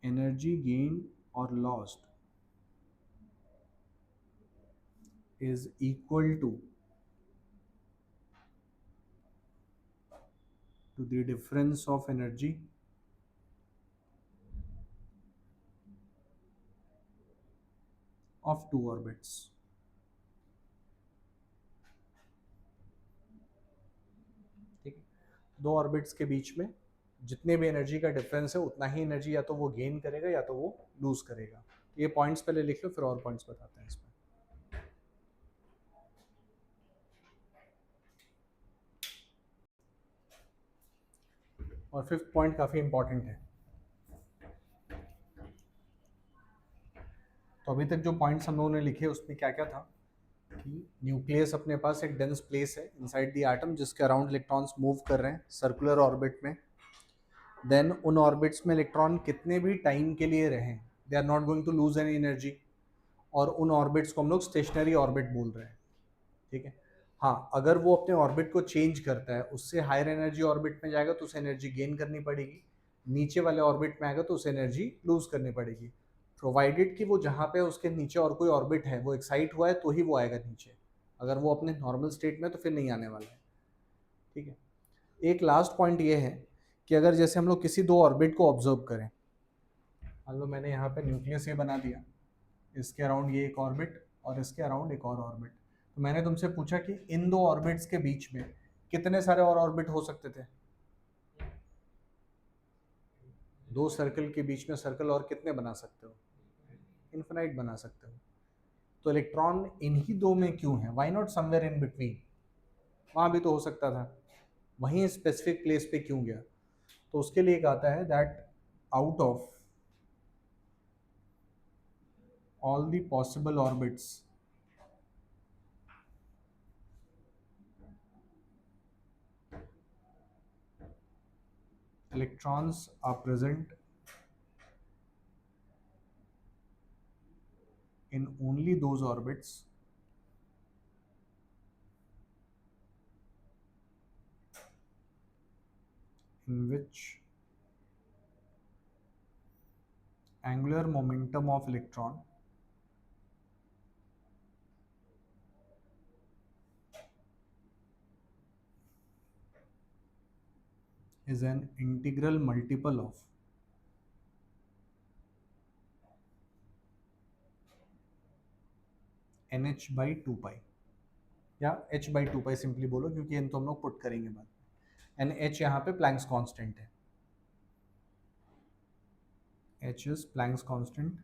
Energy gained or lost is equal to the difference of energy of two orbits। ठीक है, दो orbits के बीच में जितने भी energy का difference है उतना ही एनर्जी या तो वो गेन करेगा या तो वो लूज करेगा। ये पॉइंट्स पहले लिख लो फिर और पॉइंट्स बताते हैं इसमें। और फिफ्थ पॉइंट काफ़ी इंपॉर्टेंट है। तो अभी तक जो पॉइंट्स हम लोगों ने लिखे उसमें क्या क्या था कि न्यूक्लियस अपने पास एक डेंस प्लेस है इनसाइड द एटम जिसके अराउंड इलेक्ट्रॉन्स मूव कर रहे हैं सर्कुलर ऑर्बिट में। देन उन ऑर्बिट्स में इलेक्ट्रॉन कितने भी टाइम के लिए रहें they are not going to lose any energy, और उन ऑर्बिट्स को हम लोग स्टेशनरी ऑर्बिट बोल रहे हैं। ठीक है, हाँ अगर वो अपने ऑर्बिट को चेंज करता है उससे हायर एनर्जी ऑर्बिट में जाएगा तो उसे एनर्जी गेन करनी पड़ेगी, नीचे वाले ऑर्बिट में आएगा तो उसे एनर्जी लूज करनी पड़ेगी, प्रोवाइडेड कि वो जहाँ पे उसके नीचे और कोई ऑर्बिट है वो एक्साइट हुआ है तो ही वो आएगा नीचे, अगर वो अपने नॉर्मल स्टेट में तो फिर नहीं आने वाला है। ठीक है, एक लास्ट पॉइंट ये है कि अगर जैसे हम लोग किसी दो ऑर्बिट को ऑब्जर्व करें, मान लो मैंने यहाँ पे न्यूक्लियस ये बना दिया, इसके अराउंड ये एक ऑर्बिट और इसके अराउंड एक और ऑर्बिट, तो मैंने तुमसे पूछा कि इन दो ऑर्बिट्स के बीच में कितने सारे और ऑर्बिट हो सकते थे, दो सर्कल के बीच में सर्कल और कितने बना सकते हो, इन्फिनाइट बना सकते हो। तो इलेक्ट्रॉन इन्हीं दो में क्यों है, why not somewhere in between, वहाँ भी तो हो सकता था, वहीं स्पेसिफिक प्लेस पे क्यों गया। तो उसके लिए एक आता है that out of all the possible orbits electrons are present in only those orbits in which angular momentum of electron is an integral multiple of nh by 2 pi, या h by 2 pi सिंपली बोलो क्योंकि इन तो हम लोग put करेंगे बाद में। And h यहाँ पे प्लैंक्स कांस्टेंट है, h is Planck's constant.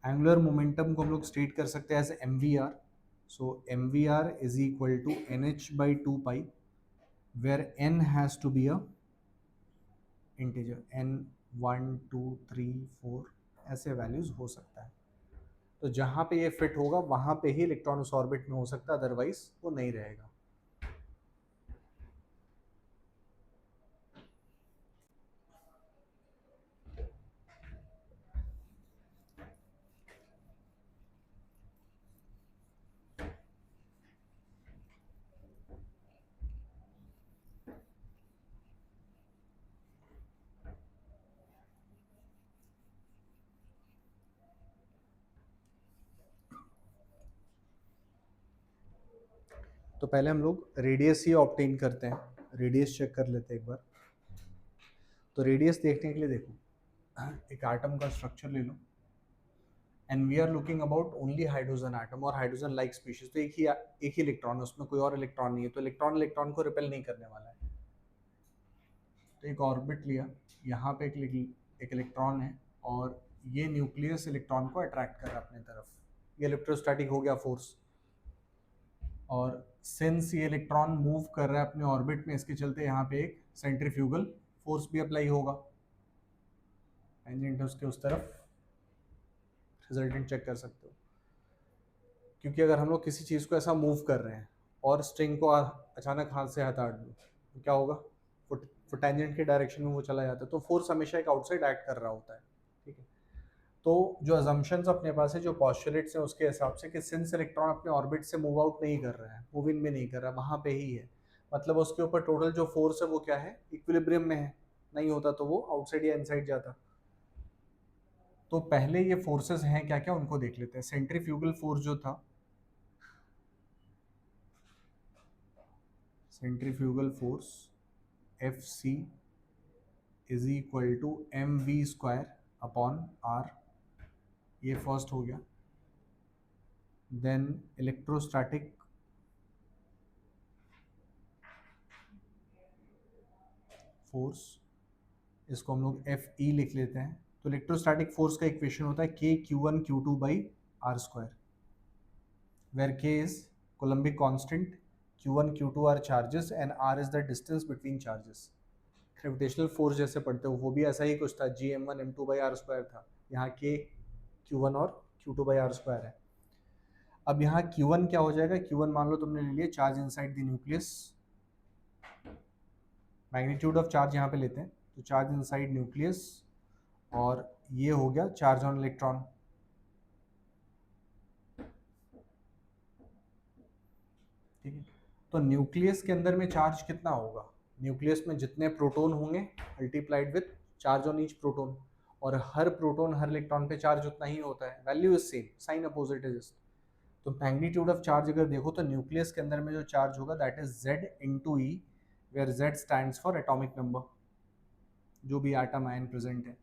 Angular momentum को हम लोग स्टेट कर सकते हैं as mvr, so mvr is equal to nh by 2 pi where n has to be a integer, n 1 2 3 4 ऐसे वैल्यूज हो सकता है। तो जहाँ पे ये फिट होगा वहाँ पे ही इलेक्ट्रॉन उस ऑर्बिट में हो सकता है, अदरवाइज वो नहीं रहेगा। तो पहले हम लोग रेडियस ही ऑब्टेन करते हैं, रेडियस चेक कर लेते हैं एक बार। तो रेडियस देखने के लिए देखो, एक एटम का स्ट्रक्चर ले लो and we are looking about only hydrogen atom और हाइड्रोजन लाइक स्पीशीज। तो एक ही इलेक्ट्रॉन है, उसमें कोई और इलेक्ट्रॉन नहीं है, तो इलेक्ट्रॉन इलेक्ट्रॉन को रिपेल नहीं करने वाला है। तो एक ऑर्बिट लिया, यहाँ पे एक इलेक्ट्रॉन है और ये न्यूक्लियस इलेक्ट्रॉन को अट्रैक्ट कर रहा है अपने तरफ। ये इलेक्ट्रोस्टैटिक हो गया फोर्स। और सिंस ये इलेक्ट्रॉन मूव कर रहा है अपने ऑर्बिट में, इसके चलते यहाँ पे एक सेंट्रीफ्यूगल फोर्स भी अप्लाई होगा, टेंजेंट है उसके उस तरफ। रिजल्टेंट चेक कर सकते हो, क्योंकि अगर हम लोग किसी चीज़ को ऐसा मूव कर रहे हैं और स्ट्रिंग को अचानक हाथ से हटा दो तो क्या होगा, फुट टेंजेंट के डायरेक्शन में वो चला जाता है। तो फोर्स हमेशा एक आउटसाइड एक्ट कर रहा होता है, ठीक है। तो जो अजम्पशंस अपने पास है, जो पॉस्टुलेट्स हैं उसके हिसाब से कि सिंस इलेक्ट्रॉन अपने ऑर्बिट से मूव आउट नहीं कर रहा है, मूव इन में नहीं कर रहा, वहाँ पे ही है, मतलब उसके ऊपर टोटल जो फोर्स है वो क्या है, इक्विलिब्रियम में है। नहीं होता तो वो आउटसाइड या इनसाइड जाता। तो पहले ये फोर्सेस हैं क्या क्या उनको देख लेते हैं। सेंट्रीफ्यूगल फोर्स जो था, centrifugal force F C is equal to m v square upon r, ये फर्स्ट हो गया। देन इलेक्ट्रोस्टैटिक फोर्स, इसको हम लोग एफ ई लिख लेते हैं। तो इलेक्ट्रोस्टैटिक फोर्स का इक्वेशन होता है K Q one Q two by R square, where K is Coulombic constant, Q1 Q2 are charges and R is the distance between charges. Gravitational force जैसे पढ़ते हो वो भी ऐसा ही कुछ था, Gm1 m2 by R square था। यहाँ के Q1 और Q2 बाई आर स्क्वायर है। अब यहाँ Q1 क्या हो जाएगा, Q1 मान लो तुमने ले लिया charge inside the nucleus, magnitude of charge यहाँ पे लेते हैं, तो चार्ज इनसाइड न्यूक्लियस, और ये हो गया चार्ज ऑन इलेक्ट्रॉन। ठीक है, तो न्यूक्लियस के अंदर में चार्ज कितना होगा, न्यूक्लियस में जितने प्रोटॉन होंगे multiplied with charge on each proton, और हर प्रोटॉन हर इलेक्ट्रॉन पे चार्ज उतना ही होता है, value is same, sign opposite है जस्ट। तो मैग्नीट्यूड ऑफ चार्ज अगर देखो तो न्यूक्लियस के अंदर में जो चार्ज होगा that is Z into e, where Z stands for atomic number, जो भी एटम आयन प्रेजेंट है।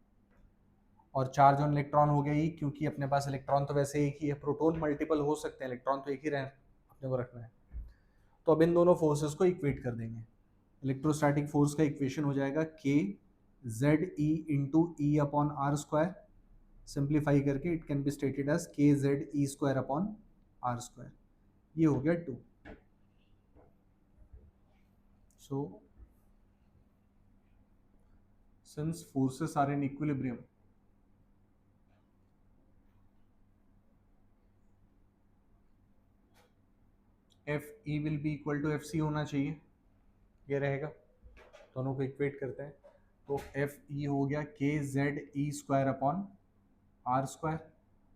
और चार्ज ऑन इलेक्ट्रॉन हो गया ई, क्योंकि अपने पास इलेक्ट्रॉन तो वैसे एक ही है, प्रोटॉन मल्टीपल हो सकते हैं, इलेक्ट्रॉन तो एक ही रहे अपने को रखना है। तो अब इन दोनों फोर्सेस को इक्वेट कर देंगे। इलेक्ट्रोस्टैटिक फोर्स का इक्वेशन हो जाएगा K Z E into E upon are square, simplify करके it can be stated as K Z E square upon are square. ये हो गया 2। So since forces are in equilibrium, F E will be equal to F C होना चाहिए, ये रहेगा। दोनों को इक्वेट करते हैं, तो एफ ई हो गया k Z E square upon are square,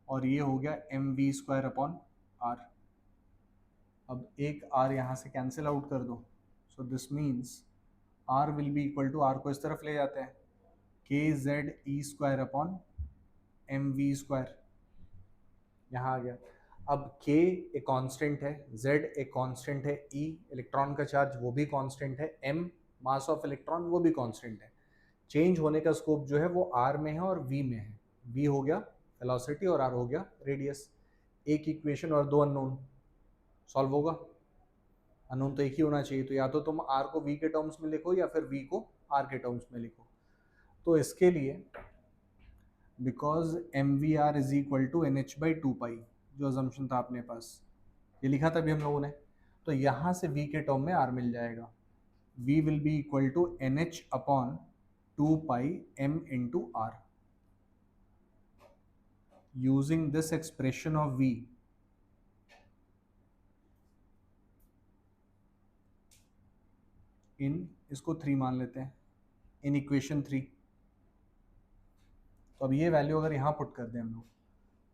और ये हो गया m v square upon r. अब एक आर यहाँ से कैंसिल आउट कर दो, so this means r will be equal to, r को इस तरफ ले जाते हैं, के जेड ई square upon m v square, यहाँ आ गया। अब k एक कांस्टेंट है, z एक कांस्टेंट है, e इलेक्ट्रॉन का चार्ज वो भी कांस्टेंट है, m मास ऑफ इलेक्ट्रॉन वो भी कांस्टेंट है। चेंज होने का स्कोप जो है वो r में है और v में है। v हो गया वेलोसिटी और r हो गया रेडियस। एक इक्वेशन और दो अननोन, सॉल्व होगा। अननोन तो एक ही होना चाहिए, तो या तो तुम r को v के टर्म्स में लिखो या फिर v को r के टर्म्स में लिखो। तो इसके लिए because M V R is equal to N H by two pi, जो अजम्पशन था अपने पास, ये लिखा था अभी हम लोगों ने, तो यहाँ से v के टर्म में r मिल जाएगा। v will be equal to N h upon 2 pi m into r. Using this expression of v, इन इसको 3 मान लेते हैं इन इक्वेशन 3। तो अब ये वैल्यू अगर यहाँ पुट कर दें हम लोग,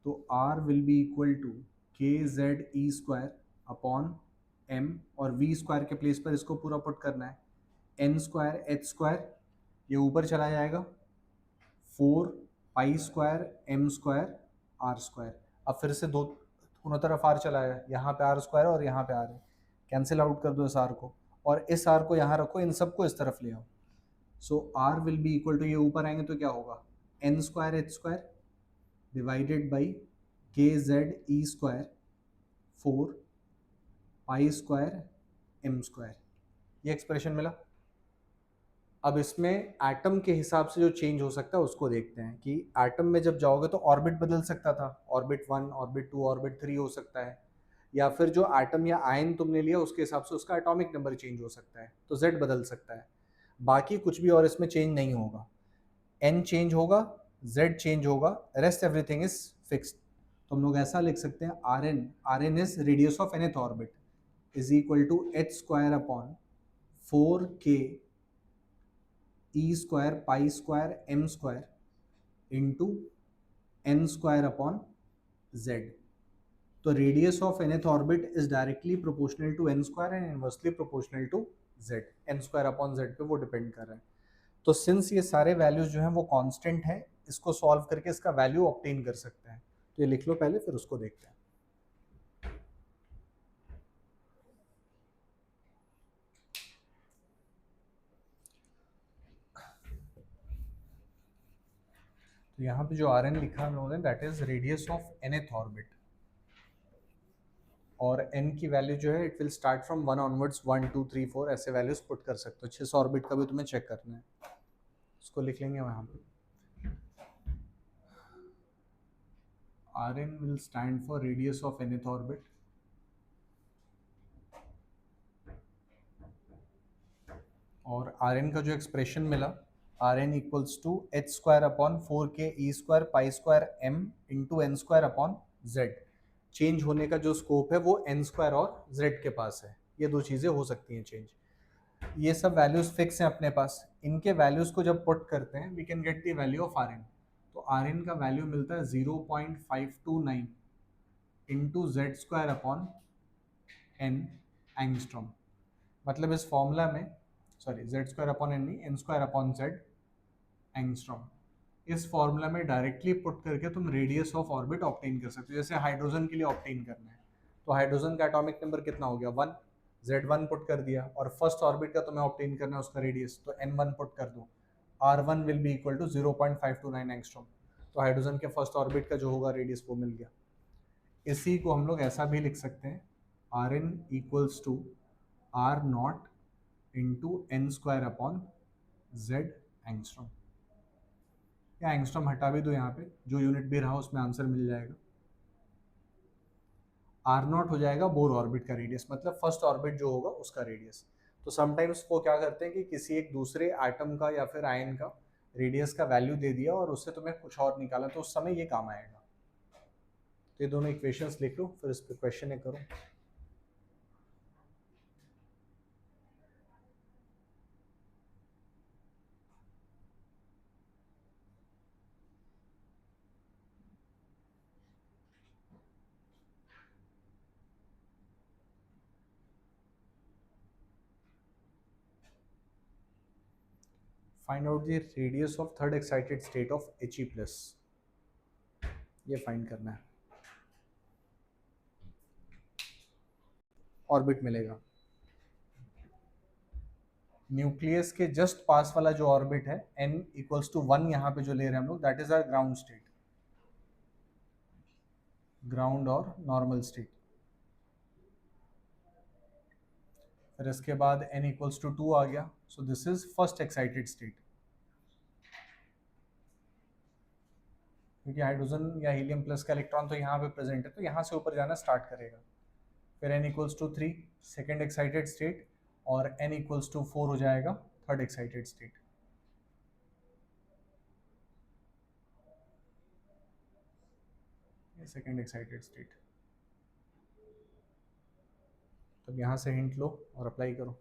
तो r will be equal to k Z E square upon m, और v स्क्वायर के प्लेस पर इसको पूरा पुट करना है, n स्क्वायर h स्क्वायर, ये ऊपर चला जाएगा 4 pi square m square r square. अब फिर से दोनों तरफ r चला है, यहाँ पे r स्क्वायर और यहाँ पे r है, कैंसिल आउट कर दो इस r को, और इस r को यहाँ रखो, इन सबको इस तरफ ले आओ। So r will be equal to, ये ऊपर आएंगे तो क्या होगा, n square h square divided by K Z E square 4 pi square m square. ये एक्सप्रेशन मिला। अब इसमें एटम के हिसाब से जो चेंज हो सकता है उसको देखते हैं कि एटम में जब जाओगे तो ऑर्बिट बदल सकता था, ऑर्बिट 1, ऑर्बिट 2, ऑर्बिट 3 हो सकता है, या फिर जो एटम या आयन तुमने लिया उसके हिसाब से उसका एटॉमिक नंबर चेंज हो सकता है, तो Z बदल सकता है। बाकी कुछ भी और इसमें चेंज नहीं होगा, N चेंज होगा, Z चेंज होगा, रेस्ट एवरीथिंग इज फिक्स्ड। तो हम लोग ऐसा लिख सकते हैं Rn is radius of nth orbit is equal to h square upon 4k e square pi square m square into n square upon z। तो radius of nth orbit is directly proportional to n square and inversely proportional to z, n square upon z पे वो depend कर रहा है। तो since ये सारे values जो हैं वो कांस्टेंट हैं, इसको सॉल्व करके इसका वैल्यू ऑब्टेन कर सकते हैं। तो ये लिख लो पहले, फिर उसको देखते हैं। तो यहाँ पे जो Rn लिखा हम लोगों ने, that is radius of nth orbit, और n की वैल्यू जो है it will start from 1 onwards, 1 2 3 4 ऐसे वैल्यूज पुट कर सकते हो। 600 ऑर्बिट का भी तुम्हें चेक करना है, उसको लिख लेंगे वहाँ पे। Rn will stand for radius of nth orbit, और Rn का जो एक्सप्रेशन मिला, Rn equals to h square upon 4k e square pi square m into N square upon z। Change होने का जो स्कोप है वो n स्क्वायर और z के पास है, ये दो चीज़ें हो सकती हैं चेंज। ये सब वैल्यूज फिक्स हैं अपने पास, इनके वैल्यूज को जब पुट करते हैं we can get the value of Rn। तो Rn का वैल्यू मिलता है 0.529 into Z square upon n angstrom. मतलब इस फॉर्मूला में, sorry Z square upon n नहीं, n square upon z angstrom, इस फॉर्मूला में डायरेक्टली पुट करके तुम रेडियस ऑफ ऑर्बिट ऑब्टेन कर सकते हो। जैसे हाइड्रोजन के लिए ऑब्टेन करना है, तो हाइड्रोजन का एटॉमिक नंबर कितना हो गया 1, Z1 पुट कर दिया, और फर्स्ट ऑर्बिट का तुम्हें ऑब्टेन करना है उसका रेडियस, तो N1 पुट कर दो, R1 will be equal to 0.529 angstrom. तो हाइड्रोजन के फर्स्ट ऑर्बिट का जो होगा रेडियस वो मिल गया। इसी को हम लोग ऐसा भी लिख सकते हैं, Rn equals to R naught into N square upon Z angstrom, या एंगस्ट्रॉम हटा भी दो, यहाँ पे जो यूनिट भी रहा उसमें आंसर मिल जाएगा। आर नॉट हो जाएगा बोर ऑर्बिट का रेडियस, मतलब फर्स्ट ऑर्बिट जो होगा उसका रेडियस। तो समटाइम्स वो क्या करते हैं कि किसी एक दूसरे एटम का या फिर आयन का रेडियस का वैल्यू दे दिया और उससे तुम्हें कुछ और निकाला, तो उस समय ये काम आएगा। तो ये दोनों इक्वेशंस लिख लो, फिर इस पर क्वेश्चन करो। Find out the radius of third excited state of He+, ये फाइंड करना है। ऑर्बिट मिलेगा, न्यूक्लियस के जस्ट पास वाला जो ऑर्बिट है n इक्वल्स टू 1, यहाँ पे जो ले रहे हैं हम लोग, that is our ground state, ground और नॉर्मल स्टेट। फिर इसके बाद n इक्वल्स टू 2 आ गया, so this is first excited state, क्योंकि हाइड्रोजन या हीलियम प्लस का इलेक्ट्रॉन तो यहाँ पे प्रेजेंट है, तो यहाँ से ऊपर जाना स्टार्ट करेगा। फिर n equals to 3 second excited state, और n इक्वल्स टू 4 हो जाएगा third excited state. Second excited state. तब यहाँ से हिंट लो और अप्लाई करो।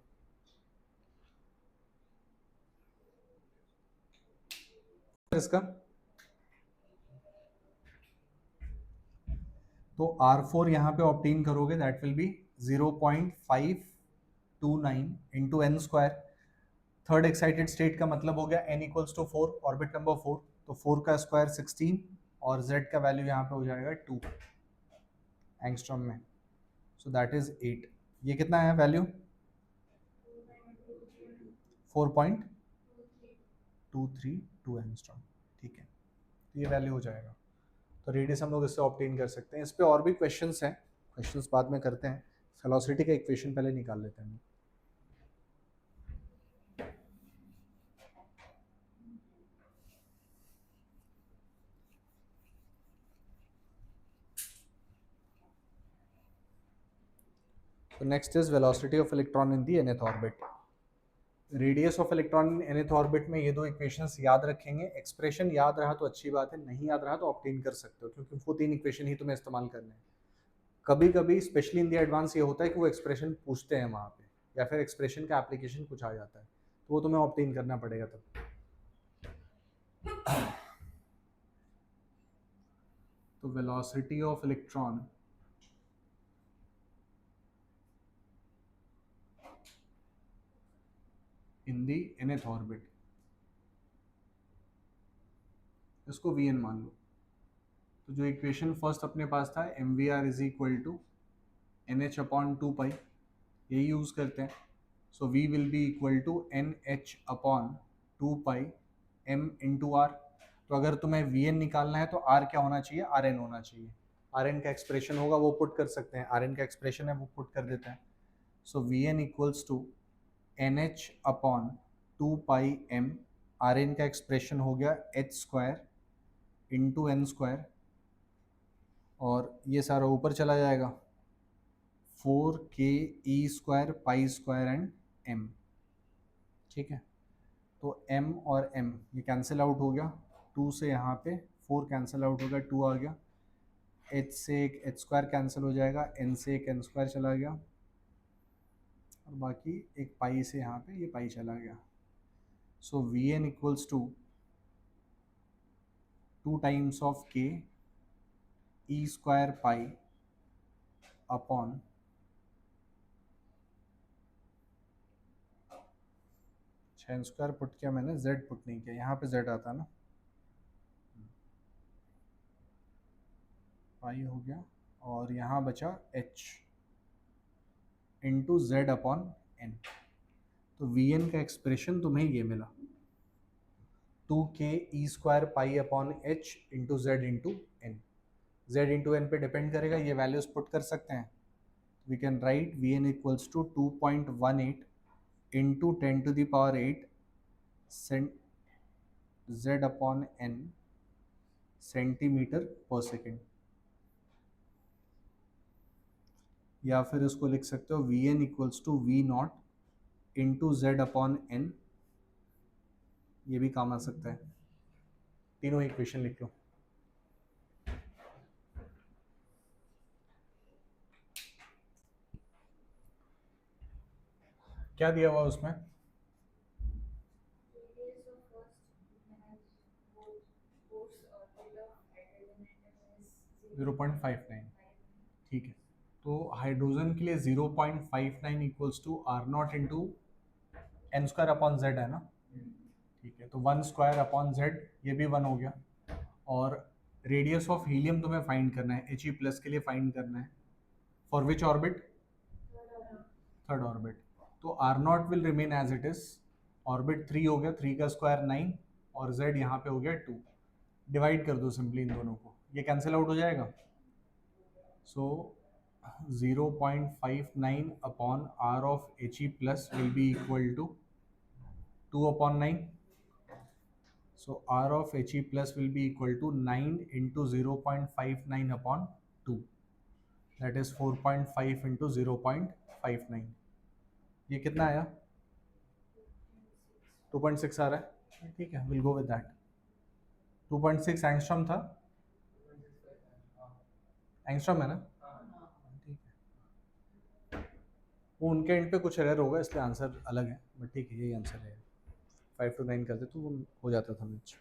इसका तो R4 यहाँ पे ऑब्टेन करोगे, that will be 0.529 into N square. Third excited state का मतलब हो गया n equals to 4, orbit number 4, तो 4 का स्क्वायर 16 और z का वैल्यू यहाँ पे हो जाएगा 2 एंगस्ट्रॉम में, सो दैट इज 8। ये कितना है वैल्यू? 4.232 एंगस्ट्रॉम, ठीक है, तो ये वैल्यू हो जाएगा। तो रेडियस हम लोग इससे ऑब्टेन कर सकते हैं। इस पे और भी क्वेश्चंस हैं, क्वेश्चंस बाद में करते हैं। वेलोसिटी का इक्वेशन पहले निकाल लेते हैं। तो next is velocity of electron in the nth orbit. Radius of electron in nth orbit में ये दो इक्वेशंस याद रखेंगे। एक्सप्रेशन याद रहा तो अच्छी बात है, नहीं याद रहा तो ऑब्टेन कर सकते हो, क्योंकि वो तीन इक्वेशन ही तुम्हें इस्तेमाल करने हैं। कभी कभी स्पेशली इन दी एडवांस ये होता है कि वो एक्सप्रेशन पूछते हैं वहाँ पे, या फिर एक्सप्रेशन का एप्लीकेशन कुछ आ जाता है, तो वो तुम्हें ऑब्टेन करना पड़ेगा तब। तो velocity of electron in the nth orbit, इसको Vn मान लो। तो जो इक्वेशन फर्स्ट अपने पास था mvr is equal to nh upon 2 pi, यही यूज करते हैं। So v will be equal to nh upon 2 pi m into r. तो अगर तुम्हें Vn निकालना है तो r क्या होना चाहिए? Rn होना चाहिए। Rn का एक्सप्रेशन होगा वो पुट कर सकते हैं, Rn का एक्सप्रेशन है वो पुट कर देते हैं। So Vn equals to nh upon 2 pi m, Rn का एक्सप्रेशन हो गया h square into N square, और ये सारा ऊपर चला जाएगा 4k e square pi square and m, ठीक है। तो m और m ये कैंसिल आउट हो गया, 2 से यहाँ पे 4 कैंसिल आउट हो गया, 2 आ गया, h से एक h स्क्वायर कैंसिल हो जाएगा, n से एक n स्क्वायर चला गया, और बाकी एक पाई से यहाँ पे ये पाई चला गया। So Vn equals to 2 times of k e square pi upon n square put किया मैंने, z पुट नहीं किया, यहाँ पे z आता ना, पाई हो गया, और यहाँ बचा h into Z upon N. तो Vn का एक्सप्रेशन तुम्हें ये मिला 2k e square pi upon h into Z into N. Z into N पे डिपेंड करेगा, ये वैल्यूज पुट कर सकते हैं। We can write Vn equals to 2.18 into 10 to the power 8 Z upon N centimetre per second, या फिर इसको लिख सकते हो Vn equals to V not into Z upon N, ये भी काम आ सकता है। तीनों इक्वेशन लिख लो। क्या दिया हुआ उसमें? जीरो पॉइंट फाइव नाइन, ठीक है। तो हाइड्रोजन के लिए 0.59 equals to R not into N square upon Z है ना, ठीक है। तो 1 स्क्वायर अपॉन जेड, ये भी 1 हो गया। और रेडियस ऑफ हीलियम तुम्हें फाइंड करना है, He प्लस के लिए फाइंड करना है। For which orbit? Third orbit. तो R naught will remain as it is, orbit 3 हो गया, 3 का स्क्वायर 9, और जेड यहाँ पे हो गया 2। डिवाइड कर दो सिंपली इन दोनों को, ये कैंसिल आउट हो जाएगा। So 0.59 upon R of He plus will be equal to 2 upon 9. So R of He plus will be equal to 9 into 0.59 upon 2. That is 4.5 into 0.59. ये कितना आया? 2.6 आ रहा है, ठीक है, will go with that. 2.6 angstrom था, एंगस्ट्रॉम है ना, ठीक है। वो उनके एंड पे कुछ एरर होगा इसलिए आंसर अलग है, बट ठीक है यही आंसर है। 5 to 9 करते तो वो हो जाता था मैच।